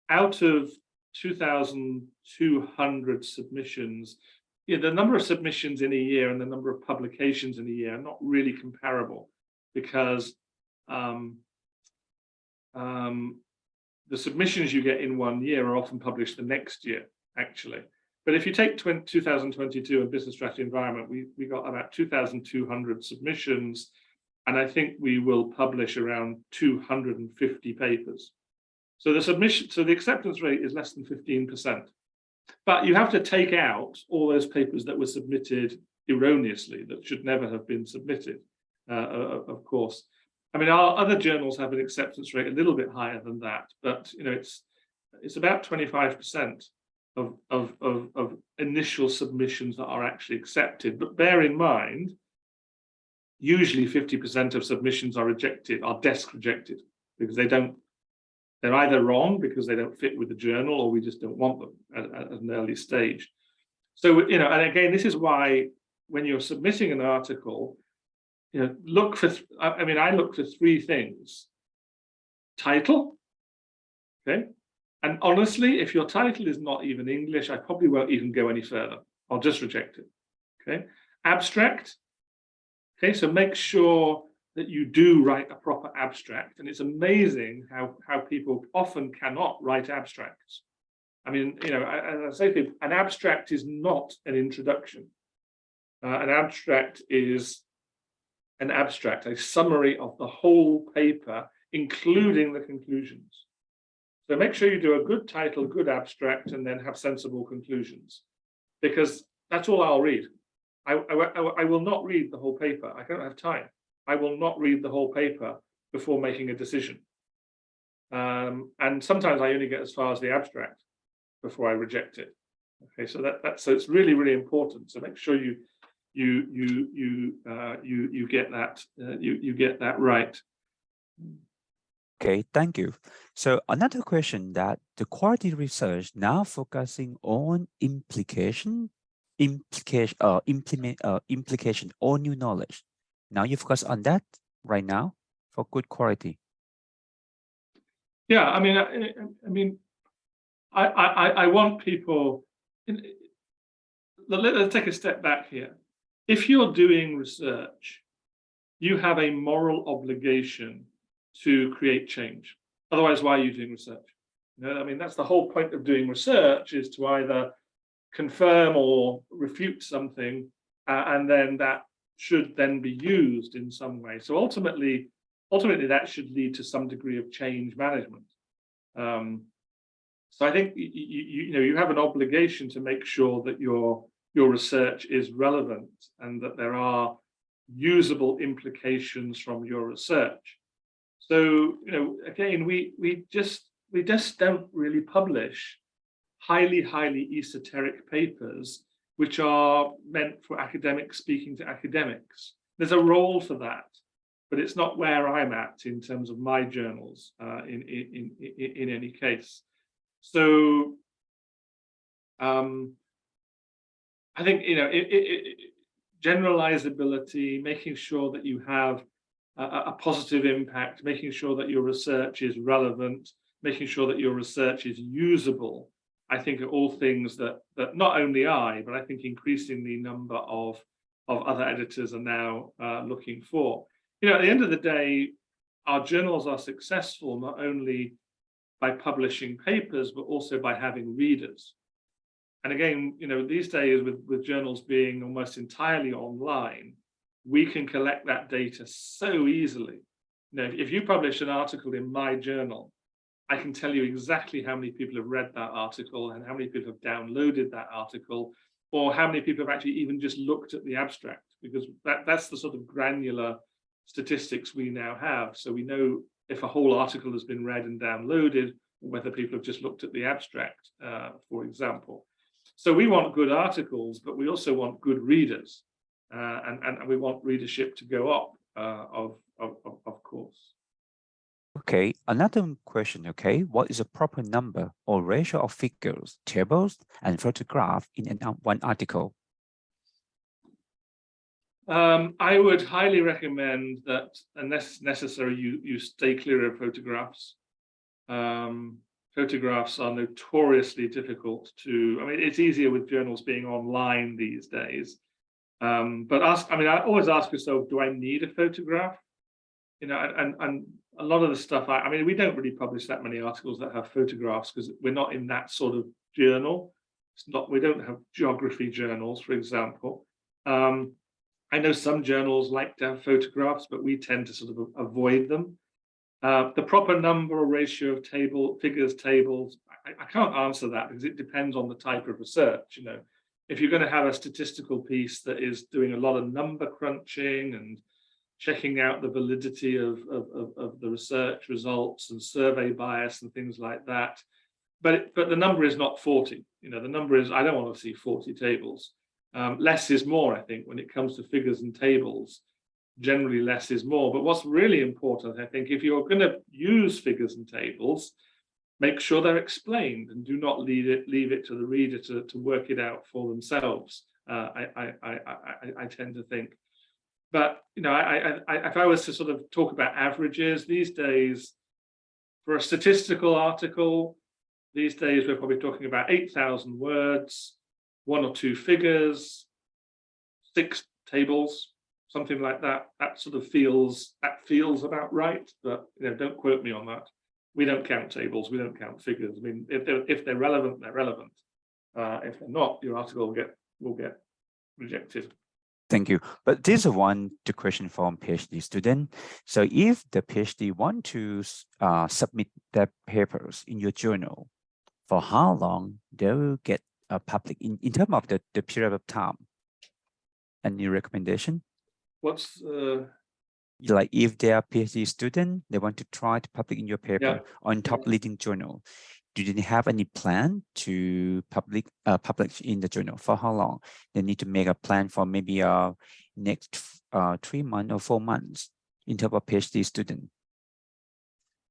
Out of 2,200 submissions, the number of submissions in a year and the number of publications in a year are not really comparable, because the submissions you get in 1 year are often published the next year, actually. But if you take 2022 and business strategy environment, we got about 2,200 submissions, and I think we will publish around 250 papers. So the acceptance rate is less than 15%. But you have to take out all those papers that were submitted erroneously, that should never have been submitted, of course. I mean, our other journals have an acceptance rate a little bit higher than that, but it's about 25% of initial submissions that are actually accepted. But bear in mind, usually 50% of submissions are rejected, are desk rejected, because they're either wrong because they don't fit with the journal, or we just don't want them at an early stage. So, and again, this is why when you're submitting an article, look for, I look for 3 things. Title, okay? And honestly, if your title is not even English, I probably won't even go any further. I'll just reject it, okay? Abstract, okay? So make sure that you do write a proper abstract. And it's amazing how people often cannot write abstracts. I mean, as I say to people, an abstract is not an introduction. An abstract is an abstract, a summary of the whole paper, including the conclusions. So make sure you do a good title, good abstract, and then have sensible conclusions, because that's all I'll read. I will not read the whole paper. I don't have time. I will not read the whole paper before making a decision. And sometimes I only get as far as the abstract before I reject it. Okay, so so it's really, really important. So make sure you get that you get that right. Okay, thank you. So another question, that the quality research now focusing on implication or new knowledge. Now you focus on that right now for good quality. Yeah, I want people. Let's take a step back here. If you're doing research, you have a moral obligation to create change. Otherwise, why are you doing research? That's the whole point of doing research, is to either confirm or refute something, and then that should then be used in some way. So ultimately that should lead to some degree of change management. So I think you have an obligation to make sure that your research is relevant and that there are usable implications from your research. So again, we just don't really publish highly esoteric papers which are meant for academics speaking to academics. There's a role for that, but it's not where I'm at in terms of my journals in any case. So I think generalizability, making sure that you have a positive impact, making sure that your research is relevant, making sure that your research is usable, I think are all things that not only I, but I think increasingly number of other editors are now looking for. At the end of the day, our journals are successful not only by publishing papers, but also by having readers. And again, these days with journals being almost entirely online, we can collect that data so easily. If you publish an article in my journal, I can tell you exactly how many people have read that article and how many people have downloaded that article, or how many people have actually even just looked at the abstract, because that's the sort of granular statistics we now have. So we know if a whole article has been read and downloaded, or whether people have just looked at the abstract, for example. So we want good articles, but we also want good readers, and we want readership to go up, of course. Okay, another question, okay, what is a proper number or ratio of figures, tables, and photographs in one article? I would highly recommend that, unless necessary, you stay clear of photographs. Photographs are notoriously difficult to, it's easier with journals being online these days. But I always ask yourself, do I need a photograph? you know, and a lot of the stuff, I mean, we don't really publish that many articles that have photographs because we're not in that sort of journal. It's not, we don't have geography journals, for example. I know some journals like to have photographs, but we tend to sort of avoid them. The proper number or ratio of figures tables, I can't answer that because it depends on the type of research. You know, if you're going to have a statistical piece that is doing a lot of number crunching and checking out the validity of the research results and survey bias and things like that, but the number is not 40. You know, the number is, I don't want to see 40 tables. Less is more, I think, when it comes to figures and tables. Generally, less is more. But what's really important, I think, if you're going to use figures and tables, make sure they're explained and do not leave it to the reader to work it out for themselves. I tend to think. But you know, if I was to sort of talk about averages these days, for a statistical article, these days we're probably talking about 8,000 words, 1 or 2 figures, 6 tables, something like that. That sort of feels about right, but you know, don't quote me on that. We don't count tables, we don't count figures. I mean, if they're relevant, they're relevant. If they're not, your article will get rejected. Thank you. But this is the question from PhD student. So if the PhD want to submit their papers in your journal, for how long they will get public in terms of the period of time? Any recommendation? What's like if they are PhD student, they want to try to publish in your paper on top leading journal. Do they have any plan to publish in the journal? For how long? They need to make a plan for maybe next 3 months or 4 months in terms of PhD student.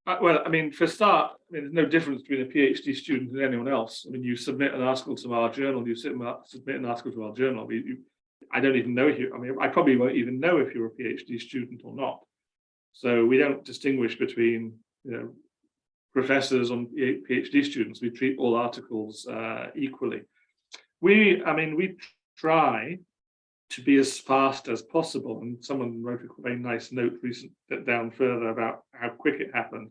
Well, I mean, for a start, I mean, there's no difference between a PhD student and anyone else. I mean, you submit an article to our journal, you submit an article to our journal. I don't even know if you, I mean, I probably won't even know if you're a PhD student or not. So we don't distinguish between, you know, professors and PhD students. We treat all articles equally. We try to be as fast as possible. And someone wrote a very nice note down further about how quick it happened.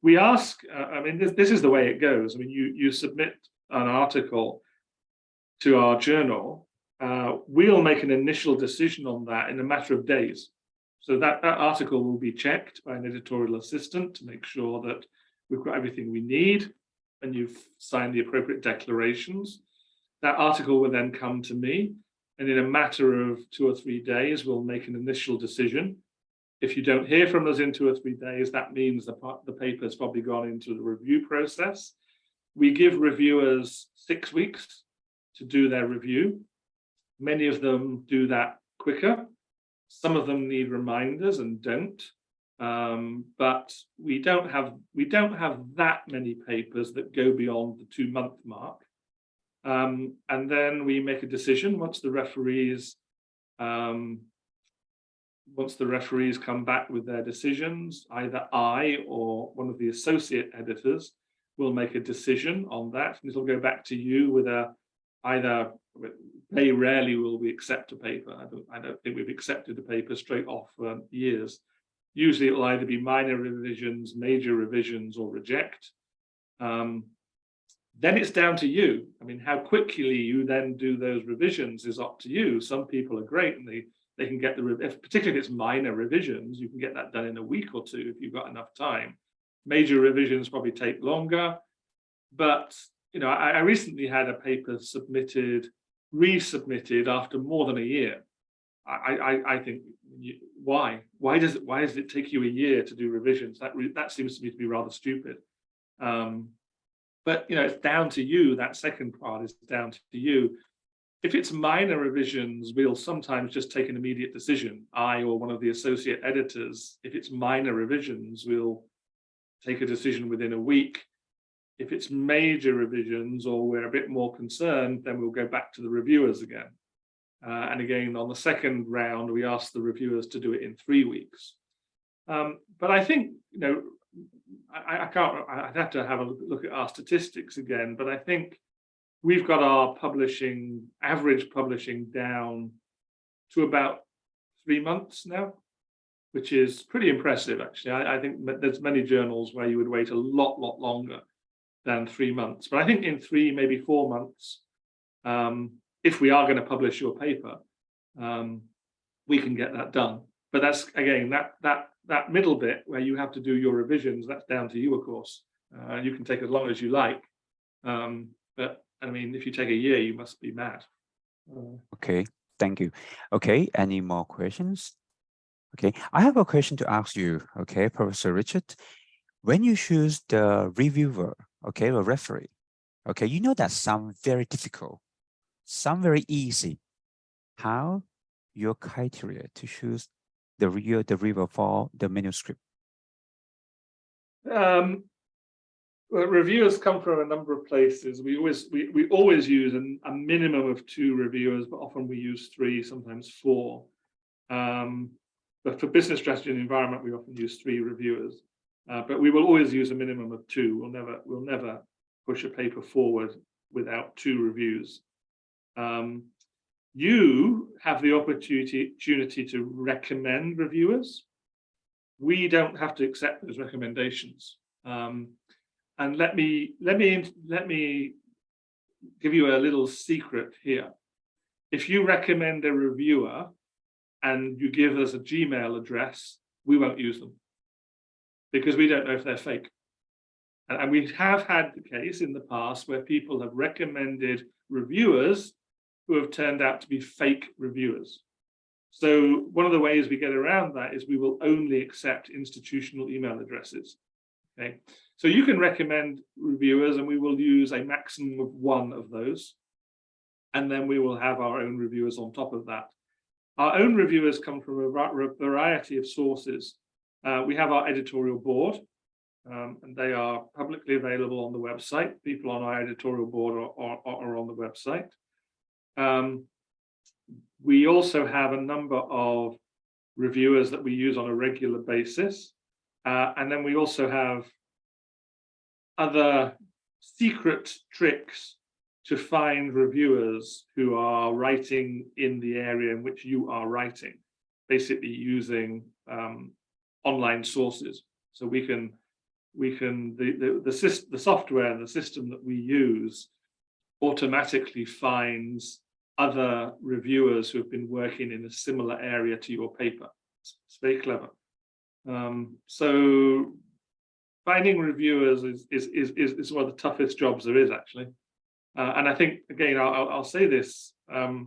We ask, I mean, this is the way it goes. I mean, you submit an article to our journal, we'll make an initial decision on that in a matter of days. So that article will be checked by an editorial assistant to make sure that we've got everything we need and you've signed the appropriate declarations. That article will then come to me, and in a matter of 2 or 3 days, we'll make an initial decision. If you don't hear from us in 2 or 3 days, that means the paper's probably gone into the review process. We give reviewers 6 weeks to do their review. Many of them do that quicker. Some of them need reminders and don't. But we don't have that many papers that go beyond the 2-month mark. And then we make a decision once the referees come back with their decisions. Either I or one of the associate editors will make a decision on that, and it'll go back to you with either. Very rarely will we accept a paper. I don't think we've accepted a paper straight off for years. Usually it'll either be minor revisions, major revisions, or reject. Then it's down to you. I mean, how quickly you then do those revisions is up to you. Some people are great and they can get particularly if it's minor revisions, you can get that done in a week or 2 if you've got enough time. Major revisions probably take longer. But you know, I recently had a paper resubmitted after more than a year. I think, why does it take you a year to do revisions? That seems to me to be rather stupid. But you know, it's down to you. That second part is down to you. If it's minor revisions, we'll sometimes just take an immediate decision. I or one of the associate editors. If it's minor revisions, we'll take a decision within a week. If it's major revisions or we're a bit more concerned, then we'll go back to the reviewers again. And again, on the second round, we ask the reviewers to do it in 3 weeks. But I think, you know, I'd have to have a look at our statistics again, but I think we've got our average publishing down to about 3 months now. which is pretty impressive, actually. I think there's many journals where you would wait a lot longer than 3 months. But I think in 3, maybe 4 months, if we are going to publish your paper, we can get that done. But that's, again, that middle bit where you have to do your revisions, that's down to you, of course. You can take as long as you like. But I mean, if you take a year, you must be mad. Okay, thank you. Okay, any more questions? Okay, I have a question to ask you, okay, Professor Richard. When you choose the reviewer, okay, or referee, okay, you know that some very difficult, some very easy. How your criteria to choose the reviewer for the manuscript? Well, reviewers come from a number of places. We always use a minimum of 2 reviewers, but often we use 3, sometimes 4. But for business strategy and environment, we often use 3 reviewers. But we will always use a minimum of 2. We'll never push a paper forward without 2 reviews. You have the opportunity to recommend reviewers. We don't have to accept those recommendations. And let me give you a little secret here. If you recommend a reviewer and you give us a Gmail address, we won't use them because we don't know if they're fake. And we have had the case in the past where people have recommended reviewers who have turned out to be fake reviewers. So one of the ways we get around that is we will only accept institutional email addresses. Okay, so you can recommend reviewers and we will use a maximum of 1 of those. And then we will have our own reviewers on top of that. Our own reviewers come from a variety of sources. We have our editorial board, and they are publicly available on the website. People on our editorial board are on the website. We also have a number of reviewers that we use on a regular basis. And then we also have other secret tricks to find reviewers who are writing in the area in which you are writing, basically using online sources. So the software, the system that we use automatically finds other reviewers who have been working in a similar area to your paper. It's very clever. So finding reviewers is one of the toughest jobs there is, actually. And I think, again, I'll say this to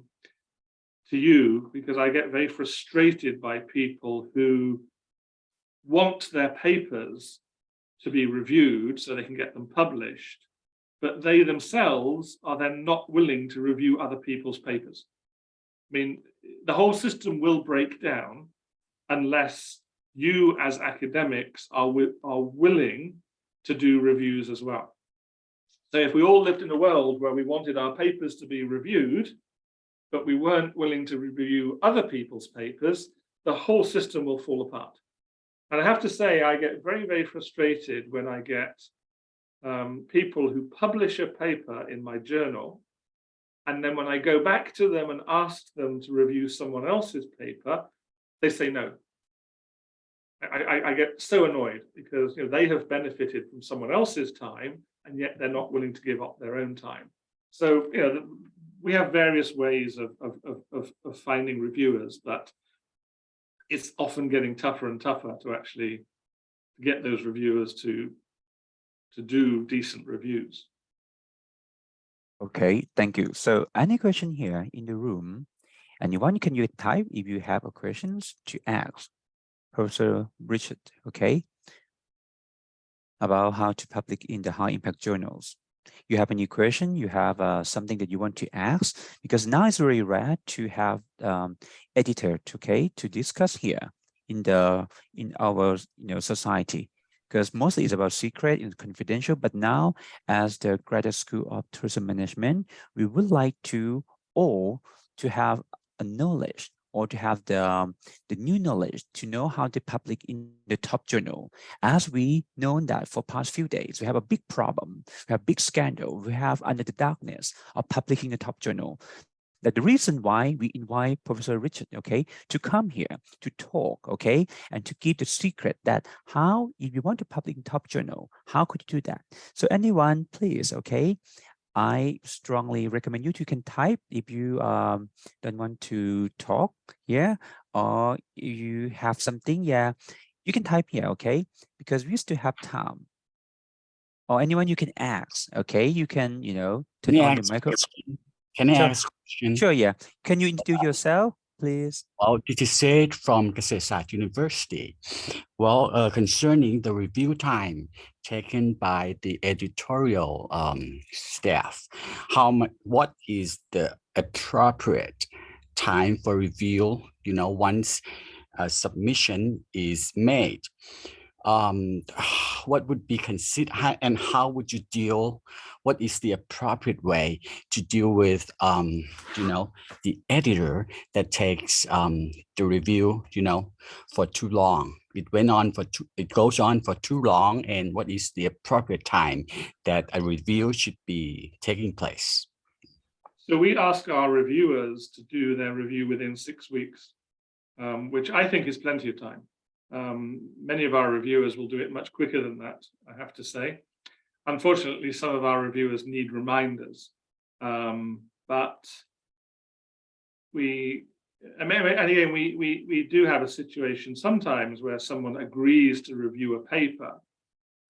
you because I get very frustrated by people who want their papers to be reviewed so they can get them published, but they themselves are then not willing to review other people's papers. I mean, the whole system will break down unless you as academics are willing to do reviews as well. So if we all lived in a world where we wanted our papers to be reviewed, but we weren't willing to review other people's papers, the whole system will fall apart. And I have to say, I get very, very frustrated when I get people who publish a paper in my journal, and then when I go back to them and ask them to review someone else's paper, they say no. I get so annoyed because they have benefited from someone else's time, and yet they're not willing to give up their own time. So we have various ways of finding reviewers, but it's often getting tougher and tougher to actually get those reviewers to do decent reviews. Okay, thank you. So any question here in the room? Anyone, can you type if you have a questions to ask Professor Richard, okay, about how to publish in the high impact journals. You have any question? You have something that you want to ask? Because now it's very rare to have editor, okay, to discuss here in our society, because mostly it's about secret and confidential. But now, as the Graduate School of Tourism Management, we would like to all to have a knowledge or to have the new knowledge to know how to publish in the top journal. As we know that for past few days, we have a big problem, we have big scandal, we have under the darkness of publishing the top journal. That the reason why we invite Professor Richard, okay, to come here to talk, okay, and to give the secret that how, if you want to publish in top journal, how could you do that? So anyone, please, okay, I strongly recommend you can type if you don't want to talk, yeah, or you have something, yeah, you can type here, okay, because we still have time. Or anyone you can ask, okay, you can, turn on your microphone. Can I Sure. ask a question? Sure, yeah. Can you introduce yourself, please? Well, this is Said from Kasetsat University. Well, concerning the review time taken by the editorial staff, what is the appropriate time for review, once a submission is made? What would be considered, and how would you deal? What is the appropriate way to deal with, the editor that takes the review, for too long? It goes on for too long, and what is the appropriate time that a review should be taking place? So we ask our reviewers to do their review within 6 weeks, which I think is plenty of time. Many of our reviewers will do it much quicker than that, I have to say. Unfortunately, some of our reviewers need reminders, but we do have a situation sometimes where someone agrees to review a paper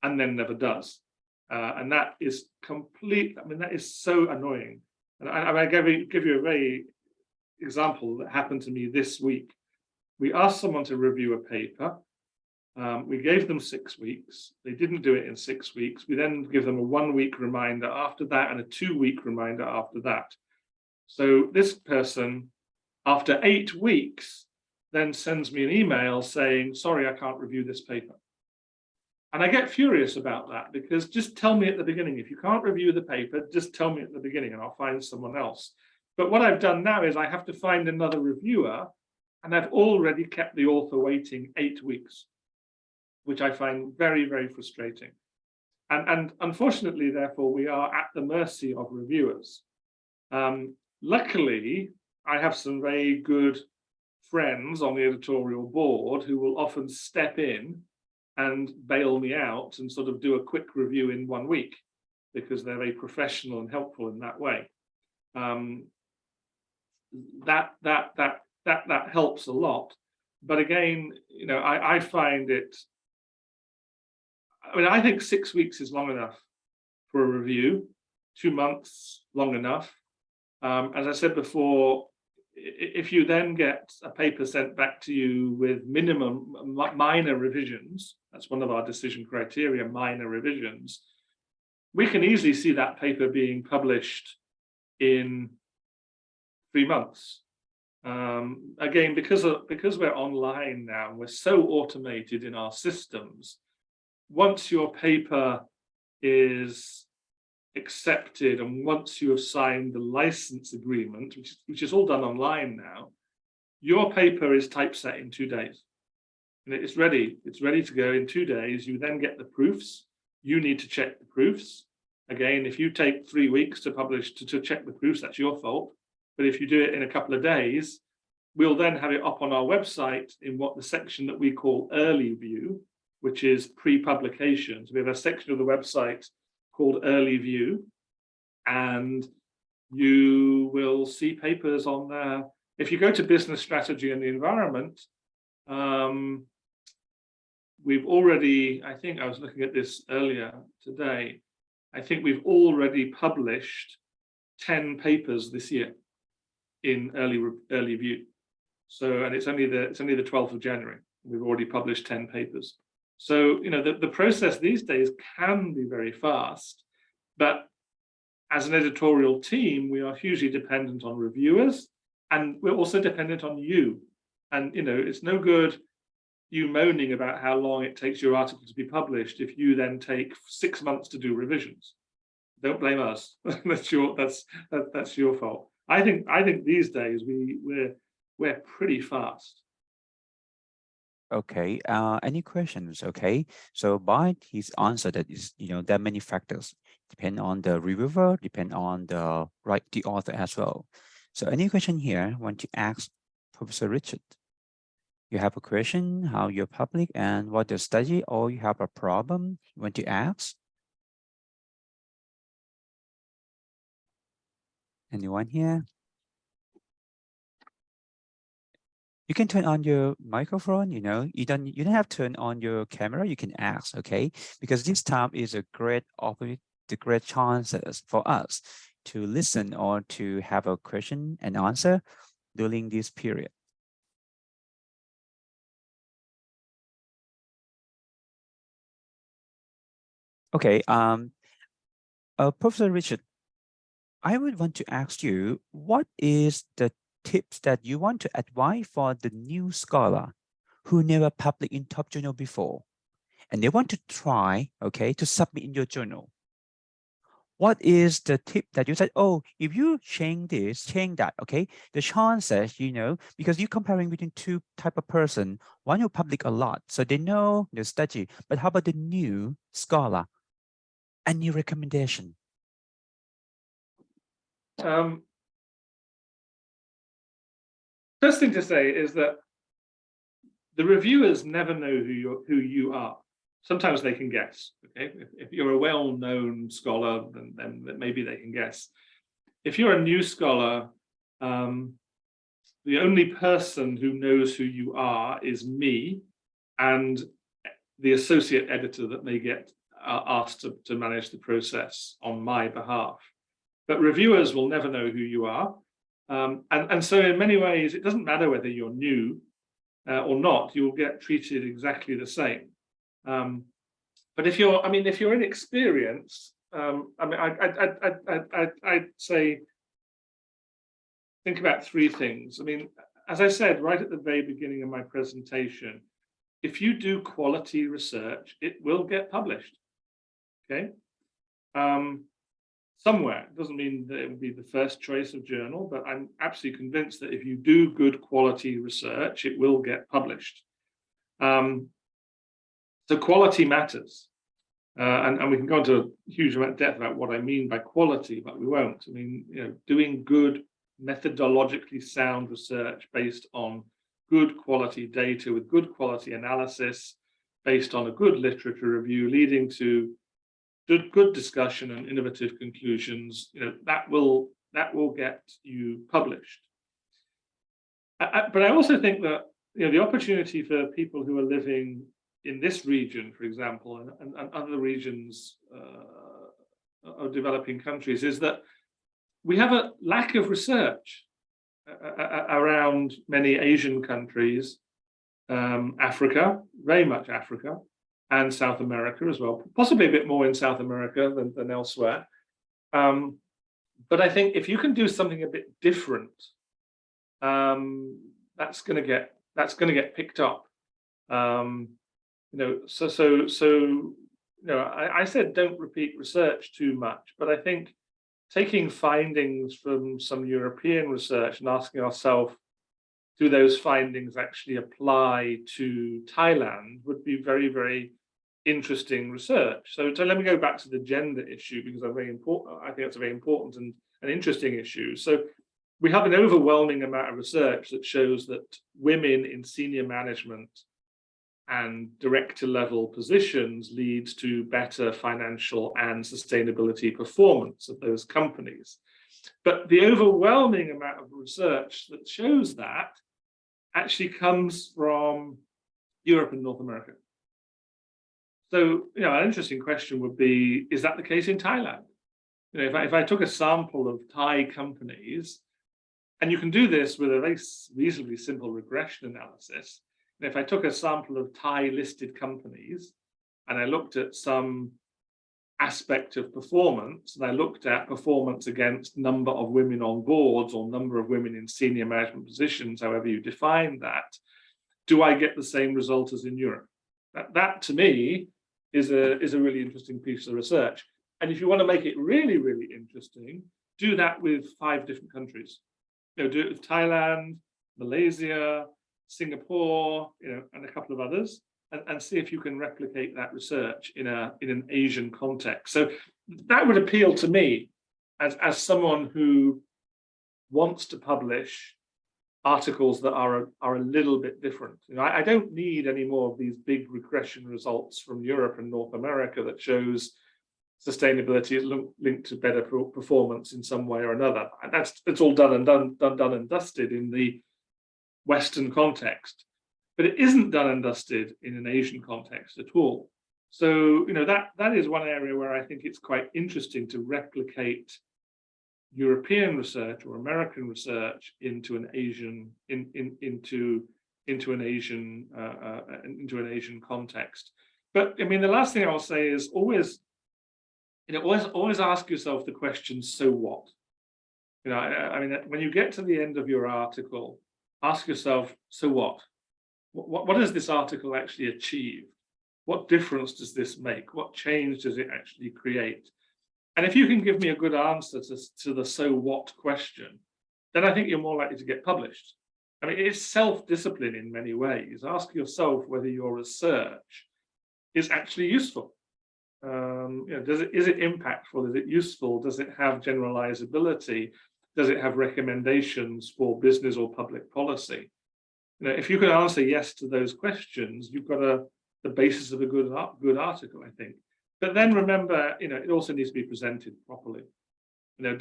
and then never does, and that is that is so annoying. And I give you a very example that happened to me this week. We asked someone to review a paper. We gave them 6 weeks. They didn't do it in 6 weeks. We then give them a 1-week reminder after that and a 2-week reminder after that. So this person, after 8 weeks, then sends me an email saying, sorry, I can't review this paper. And I get furious about that, because just tell me at the beginning. If you can't review the paper, just tell me at the beginning and I'll find someone else. But what I've done now is I have to find another reviewer, and I've already kept the author waiting 8 weeks, which I find very, very frustrating. And unfortunately, therefore, we are at the mercy of reviewers. Luckily, I have some very good friends on the editorial board who will often step in and bail me out and sort of do a quick review in 1 week, because they're very professional and helpful in that way. That helps a lot. But again, I find it, I think 6 weeks is long enough for a review, 2 months, long enough. As I said before, if you then get a paper sent back to you with minimum minor revisions, that's one of our decision criteria, minor revisions, we can easily see that paper being published in 3 months. Again, because we're online now, we're so automated in our systems. Once your paper is accepted and once you have signed the license agreement, which is all done online now, your paper is typeset in 2 days. And it's ready to go in 2 days. You then get the proofs. You need to check the proofs. Again, if you take 3 weeks to publish, to check the proofs, that's your fault. But if you do it in a couple of days, we'll then have it up on our website in the section that we call early view, which is pre-publication. So we have a section of the website called early view, and you will see papers on there. If you go to business strategy and the environment, we've already, I think I was looking at this earlier today, I think we've already published 10 papers this year in early view. So, and it's only the 12th of January. We've already published 10 papers. So, the process these days can be very fast, but as an editorial team, we are hugely dependent on reviewers, and we're also dependent on you. And, it's no good you moaning about how long it takes your article to be published if you then take 6 months to do revisions. Don't blame us. That's your fault. I think these days we're pretty fast. Okay. Any questions? Okay. So by his answer, that is, there are many factors, depend on the reviewer, depend on the author as well. So any question here, want to ask Professor Richard? You have a question, how you're public and what you study, or you have a problem you want to ask? Anyone here? You can turn on your microphone, you don't have to turn on your camera, you can ask, okay? Because this time is a great opportunity, the great chances for us to listen or to have a question and answer during this period. Okay, Professor Richard, I would want to ask you, what is the tips that you want to advise for the new scholar who never published in top journal before, and they want to try, okay, to submit in your journal? What is the tip that you said, oh, if you change this, change that, okay, the chances, because you're comparing between two type of person, one who publish a lot, so they know the study, but how about the new scholar? Any recommendation? First thing to say is that the reviewers never know who you are. Sometimes they can guess. Okay, if you're a well-known scholar, then maybe they can guess. If you're a new scholar, the only person who knows who you are is me and the associate editor that may get asked to manage the process on my behalf. But reviewers will never know who you are. And so in many ways, it doesn't matter whether you're new or not, you'll get treated exactly the same. But if you're inexperienced, I'd say, think about three things. As I said right at the very beginning of my presentation, if you do quality research, it will get published. Okay. Somewhere. It doesn't mean that it will be the first choice of journal, but I'm absolutely convinced that if you do good quality research, it will get published. So quality matters. And we can go into a huge amount of depth about what I mean by quality, but we won't. Doing good, methodologically sound research based on good quality data with good quality analysis, based on a good literature review, leading to good discussion and innovative conclusions, that will get you published. But I also think that the opportunity for people who are living in this region, for example, and other regions of developing countries, is that we have a lack of research around many Asian countries, Africa, very much Africa, and South America as well, possibly a bit more in South America than elsewhere. But I think if you can do something a bit different, that's going to get picked up. I said don't repeat research too much, but I think taking findings from some European research and asking ourselves, do those findings actually apply to Thailand, would be very, very interesting research. So let me go back to the gender issue, because I think it's a very important and interesting issue. So we have an overwhelming amount of research that shows that women in senior management and director level positions leads to better financial and sustainability performance of those companies. But the overwhelming amount of research that shows that actually comes from Europe and North America. So, an interesting question would be, is that the case in Thailand? If I took a sample of Thai companies, and you can do this with a very reasonably simple regression analysis. If I took a sample of Thai listed companies and I looked at some aspect of performance, and I looked at performance against number of women on boards or number of women in senior management positions, however you define that, do I get the same result as in Europe? That to me is a really interesting piece of research. And if you want to make it really, really interesting, do that with 5 different countries. Do it with Thailand, Malaysia, Singapore, and a couple of others, and see if you can replicate that research in an Asian context. So that would appeal to me as someone who wants to publish articles that are a little bit different. You know, I don't need any more of these big regression results from Europe and North America that shows sustainability is linked to better performance in some way or another. And it's all done and dusted in the Western context, but it isn't done and dusted in an Asian context at all. So, you know, that is one area where I think it's quite interesting to replicate European research or American research into an Asian into an Asian context. But I mean, the last thing I'll say is always ask yourself the question, so what? You know, I mean, when you get to the end of your article, ask yourself, so what? What does this article actually achieve? What difference does this make? What change does it actually create? And if you can give me a good answer to the so what question, then I think you're more likely to get published. I mean, it's self-discipline in many ways. Ask yourself whether your research is actually useful. You know, is it impactful? Is it useful? Does it have generalizability? Does it have recommendations for business or public policy? You know, if you can answer yes to those questions, you've got the basis of a good article, I think. But then remember, you know, it also needs to be presented properly. You know,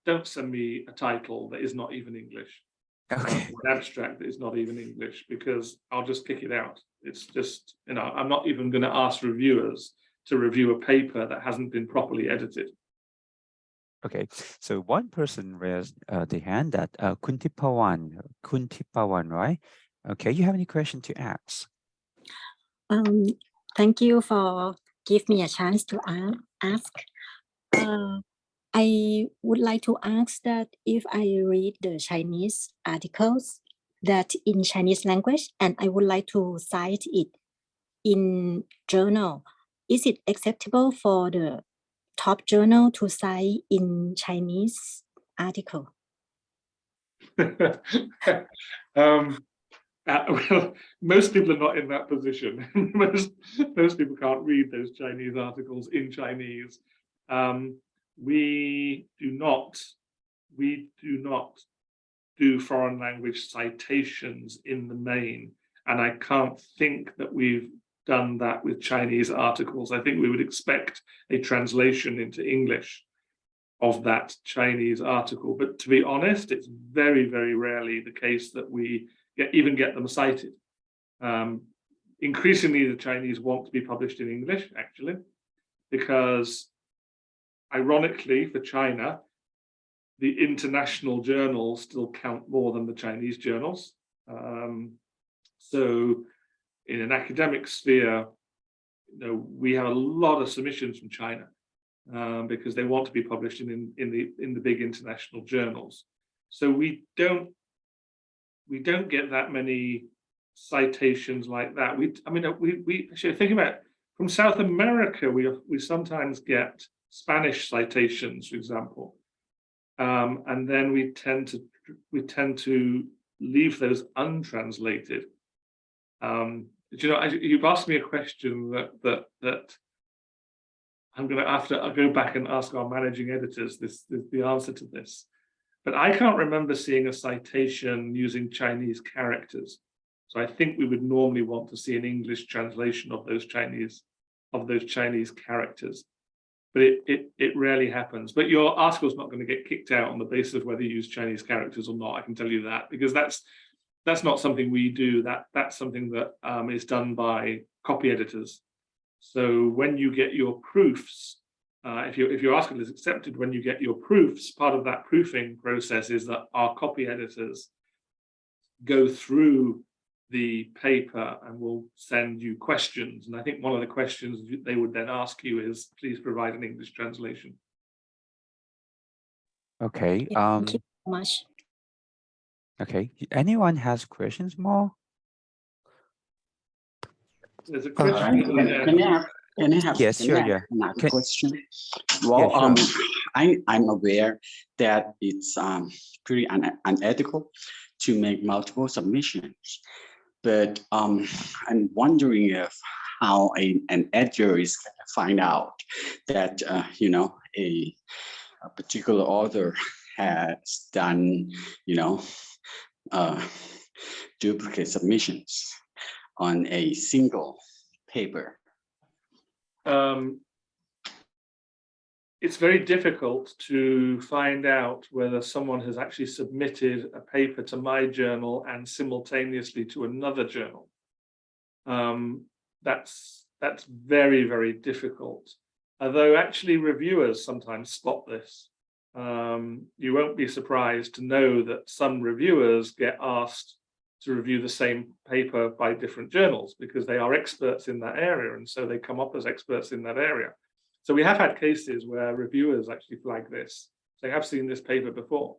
don't send me a title that is not even English. Okay. Or an abstract that is not even English, because I'll just kick it out. It's just, you know, I'm not even going to ask reviewers to review a paper that hasn't been properly edited. Okay, so one person raised the hand that Kuntipawan, right? Okay, you have any question to ask? Thank you for give me a chance to ask. I would like to ask that if I read the Chinese articles that in Chinese language and I would like to cite it in journal, is it acceptable for the top journal to cite in Chinese article? Well, most people are not in that position. most people can't read those Chinese articles in Chinese. We do not do foreign language citations in the main, and I can't think that we've done that with Chinese articles. I think we would expect a translation into English of that Chinese article. But to be honest, it's very, very rarely the case that we even get them cited. Increasingly, the Chinese want to be published in English, actually, because ironically for China, the international journals still count more than the Chinese journals. So in an academic sphere, you know, we have a lot of submissions from China because they want to be published in the big international journals. So we don't get that many citations like that. We actually think about it, from South America, we sometimes get Spanish citations, for example, and then we tend to leave those untranslated. You know, you've asked me a question that I'm going to have to go back and ask our managing editors the answer to this. But I can't remember seeing a citation using Chinese characters. So I think we would normally want to see an English translation of those Chinese characters. But it rarely happens. But your article is not going to get kicked out on the basis of whether you use Chinese characters or not. I can tell you that, because that's not something we do. That's something that is done by copy editors. So when you get your proofs, if your article is accepted, when you get your proofs, part of that proofing process is that our copy editors go through the paper and will send you questions. And I think one of the questions they would then ask you is, please provide an English translation. Okay. Thank you so much. Okay. Anyone has questions more? There's a question. Can I have Yes, sure, yeah. another question? Well, Yeah, sure. I'm aware that it's pretty unethical to make multiple submissions, but I'm wondering if how an editor is going to find out that you know, a particular author has done, duplicate submissions on a single paper? It's very difficult to find out whether someone has actually submitted a paper to my journal and simultaneously to another journal. That's very, very difficult. Although actually reviewers sometimes spot this. You won't be surprised to know that some reviewers get asked to review the same paper by different journals because they are experts in that area, and so they come up as experts in that area. So we have had cases where reviewers actually flag this, saying, I've seen this paper before.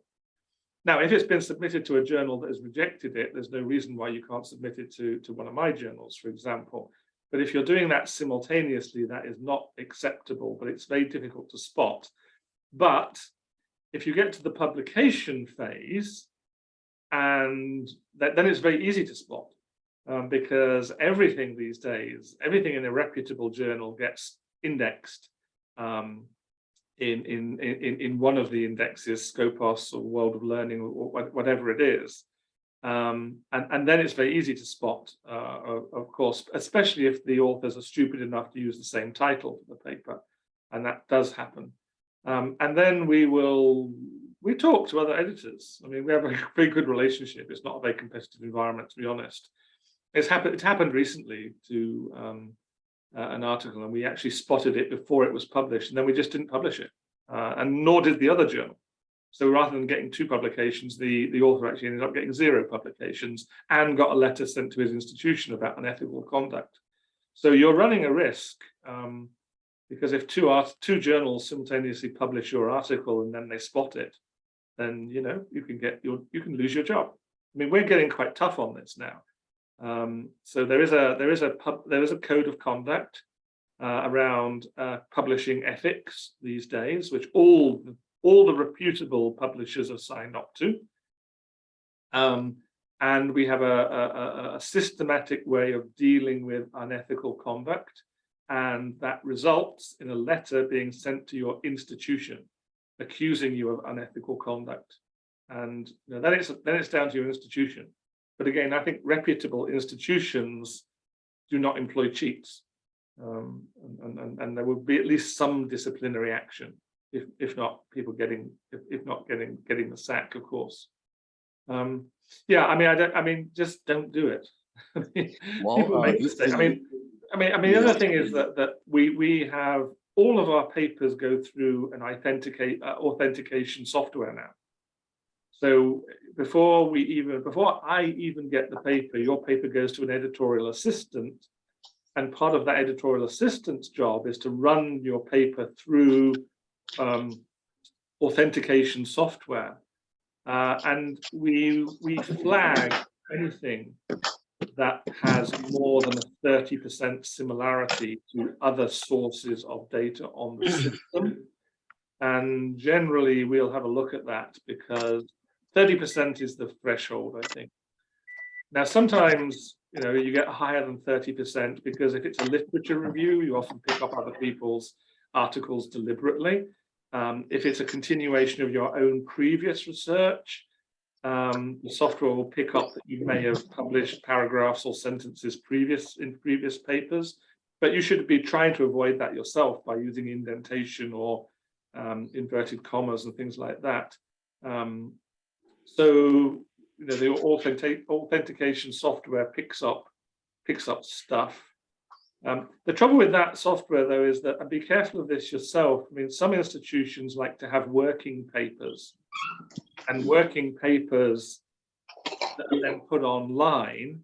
Now, if it's been submitted to a journal that has rejected it, there's no reason why you can't submit it to one of my journals, for example. But if you're doing that simultaneously, that is not acceptable, but it's very difficult to spot. But if you get to the publication phase, and then it's very easy to spot, because everything these days, everything in a reputable journal gets indexed in one of the indexes, Scopus or World of Learning or whatever it is. And then it's very easy to spot, of course, especially if the authors are stupid enough to use the same title for the paper, and that does happen. And then we talk to other editors. I mean, we have a very good relationship. It's not a very competitive environment, to be honest. It's happened recently to an article, and we actually spotted it before it was published, and then we just didn't publish it, and nor did the other journal. So rather than getting 2 publications, the author actually ended up getting 0 publications and got a letter sent to his institution about unethical conduct. So you're running a risk, because if two journals simultaneously publish your article and then they spot it, then you can lose your job. I mean, we're getting quite tough on this now. So there is a code of conduct around publishing ethics these days, which all the reputable publishers are signed up to. And we have a systematic way of dealing with unethical conduct, and that results in a letter being sent to your institution accusing you of unethical conduct. And then it's down to your institution. But again, I think reputable institutions do not employ cheats, and there will be at least some disciplinary action, if not getting the sack, of course. Yeah, I mean, just don't do it. People make mistakes. I mean, the other thing is that we have all of our papers go through an authentication software now. So before I even get the paper, your paper goes to an editorial assistant, and part of that editorial assistant's job is to run your paper through authentication software, and we flag anything that has more than a 30% similarity to other sources of data on the system. And generally, we'll have a look at that because 30% is the threshold, I think. Now, sometimes, you get higher than 30% because if it's a literature review, you often pick up other people's articles deliberately. If it's a continuation of your own previous research, the software will pick up that you may have published paragraphs or sentences in previous papers, but you should be trying to avoid that yourself by using indentation or inverted commas and things like that. So the authentication software picks up stuff. The trouble with that software, though, is that, and be careful of this yourself. I mean, some institutions like to have working papers, and working papers that are then put online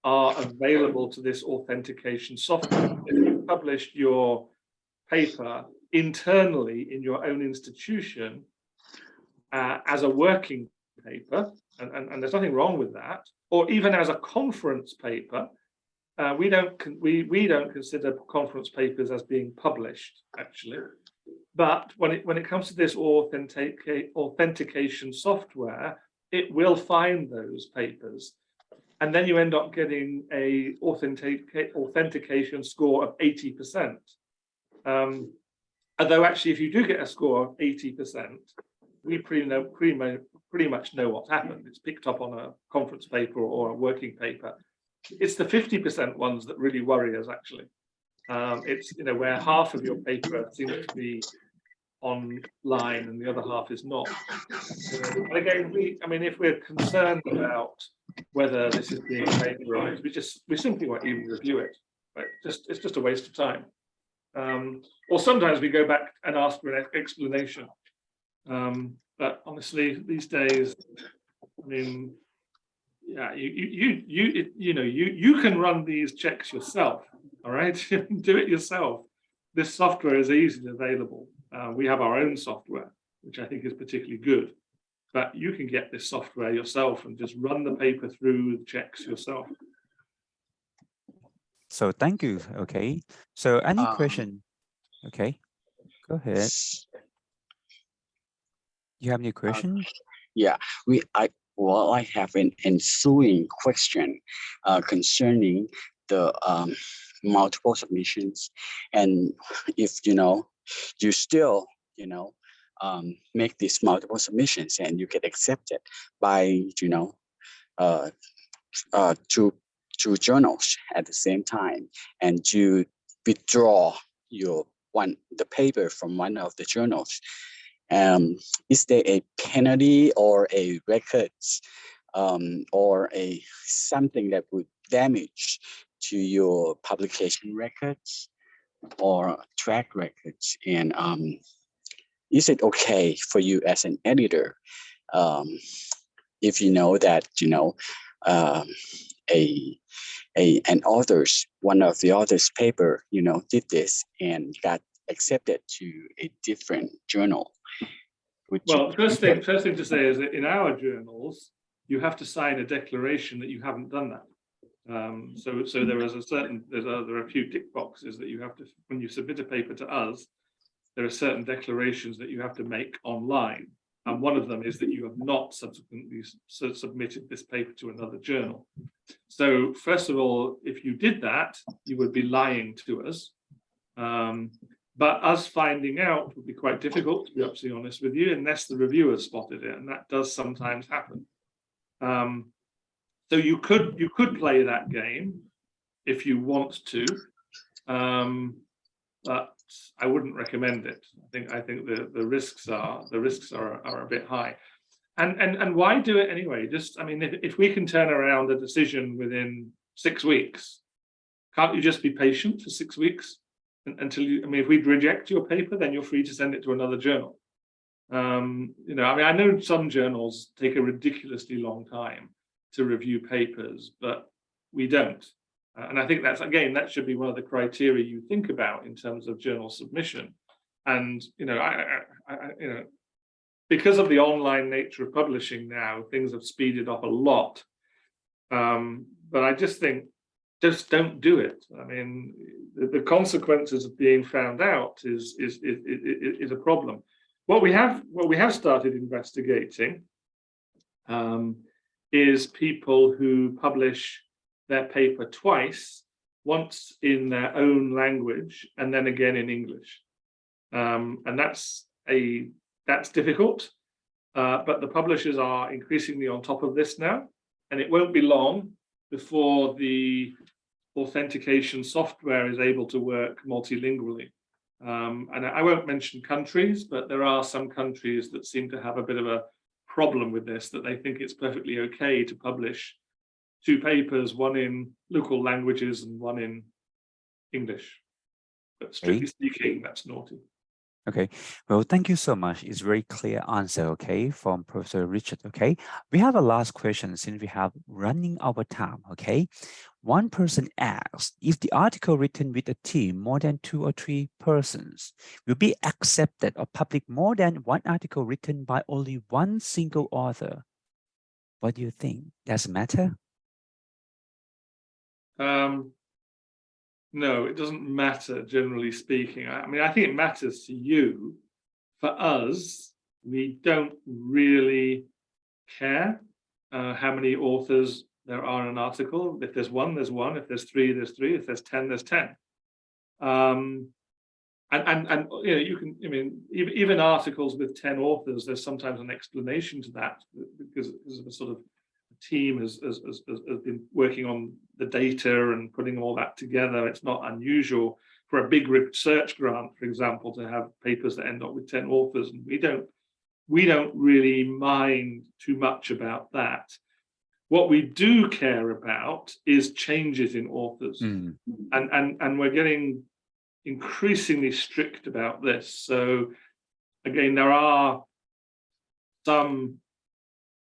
are available to this authentication software. If you published your paper internally in your own institution as a working paper, and there's nothing wrong with that, or even as a conference paper, we don't consider conference papers as being published, actually. But when it comes to this authentication software, it will find those papers, and then you end up getting a authentication score of 80%. Although actually, if you do get a score of 80%, we pretty much know what's happened. It's picked up on a conference paper or a working paper. It's the 50% ones that really worry us, actually. It's, you know, where half of your paper seems to be online and the other half is not. And again, I mean, if we're concerned about whether this is being paperized, we simply won't even review it. Right? It's just a waste of time. Or sometimes we go back and ask for an explanation. But honestly, these days, I mean, yeah, you can run these checks yourself. All right, do it yourself. This software is easily available. We have our own software, which I think is particularly good. But you can get this software yourself and just run the paper through the checks yourself. So thank you. Okay. So any question? Okay, go ahead. You have any question? Yeah, I have an ensuing question concerning the multiple submissions, and if you still make these multiple submissions and you get accepted by two journals at the same time, and you withdraw the paper from one of the journals, is there a penalty or a records or something that would damage to your publication records or track records? And is it okay for you as an editor if you know that one of the author's paper did this and got accepted to a different journal? Well, first thing to say is that in our journals, you have to sign a declaration that you haven't done that. So there is there are a few tick boxes that you have to, when you submit a paper to us, there are certain declarations that you have to make online. And one of them is that you have not subsequently submitted this paper to another journal. So first of all, if you did that, you would be lying to us. But us finding out would be quite difficult, to be absolutely honest with you, unless the reviewers spotted it, and that does sometimes happen. So you could play that game if you want to, but I wouldn't recommend it. I think the risks are a bit high. And why do it anyway? Just, I mean, if we can turn around a decision within 6 weeks, can't you just be patient for 6 weeks? Until if we reject your paper, then you're free to send it to another journal. I know some journals take a ridiculously long time to review papers, but we don't. And I think that should be one of the criteria you think about in terms of journal submission. And because of the online nature of publishing now, things have speeded up a lot. But I just think, just don't do it. I mean, the consequences of being found out is a problem. What we have started investigating is people who publish their paper twice, once in their own language and then again in English, and that's difficult. But the publishers are increasingly on top of this now, and it won't be long before the authentication software is able to work multilingually. And I won't mention countries, but there are some countries that seem to have a bit of a problem with this, that they think it's perfectly okay to publish 2 papers, one in local languages and one in English. But strictly speaking, that's naughty. Okay, well, thank you so much. It's a very clear answer, okay, from Professor Richard, okay. We have a last question since we have running our time, okay. One person asked, if the article written with a team more than 2 or 3 persons will be accepted or published more than one article written by only one single author, what do you think? Does it matter? No, it doesn't matter, generally speaking. I mean, I think it matters to you. For us, we don't really care how many authors there are in an article. If there's 1, there's 1. If there's 3, there's 3. If there's 10, there's 10. And you know, you can, I mean, even articles with 10 authors, there's sometimes an explanation to that because of a sort of team has been working on the data and putting all that together. It's not unusual for a big research grant, for example, to have papers that end up with 10 authors, and we don't really mind too much about that. What we do care about is changes in authors, and we're getting increasingly strict about this. So again, there are some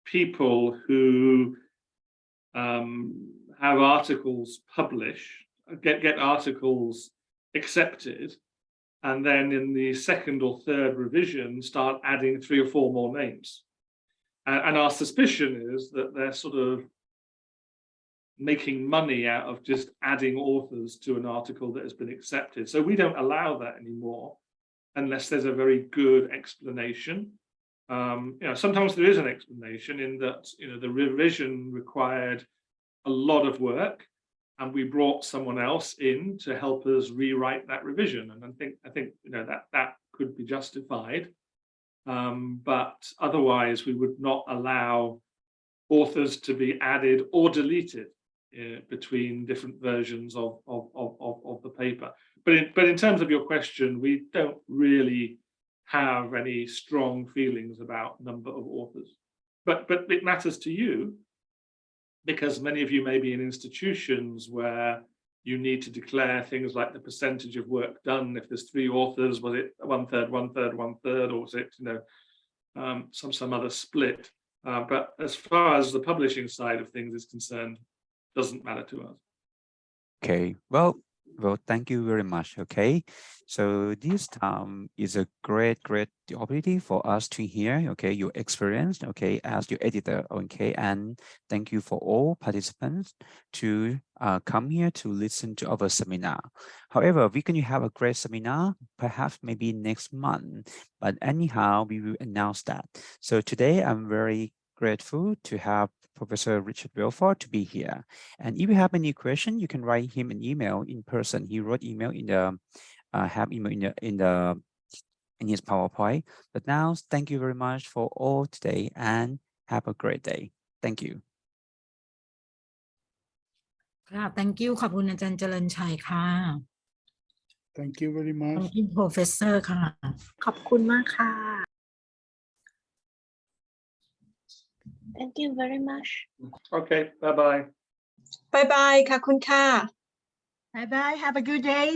people who have articles published, get articles accepted, and then in the second or third revision start adding 3 or 4 more names. And our suspicion is that they're sort of making money out of just adding authors to an article that has been accepted. So we don't allow that anymore unless there's a very good explanation. You know, sometimes there is an explanation in that, you know, the revision required a lot of work, and we brought someone else in to help us rewrite that revision. And I think you know that could be justified, but otherwise we would not allow authors to be added or deleted between different versions of the paper. But in terms of your question, we don't really have any strong feelings about number of authors. But it matters to you because many of you may be in institutions where you need to declare things like the percentage of work done. If there's 3 authors, was it 1/3, 1/3, 1/3, or was it, you know, some other split? But as far as the publishing side of things is concerned, doesn't matter to us. Okay, well, thank you very much. Okay, so this is a great opportunity for us to hear, okay, your experience, okay, as your editor, okay, and thank you for all participants to come here to listen to our seminar. However, we're going to have a great seminar, perhaps maybe next month, but anyhow, we will announce that. So today, I'm very grateful to have Professor Richard Wilford to be here. And if you have any question, you can write him an email in person. He wrote email in the have email in his PowerPoint. But now, thank you very much for all today and have a great day. Thank you. ค่ะ thank you ขอบคุณอาจารย์เจริญชัยค่ะ Thank you very much. thank you professor ค่ะ ขอบคุณมากค่ะ Thank you very much. Okay, bye-bye. Bye bye ค่ะคุณค่ะ bye bye have a good day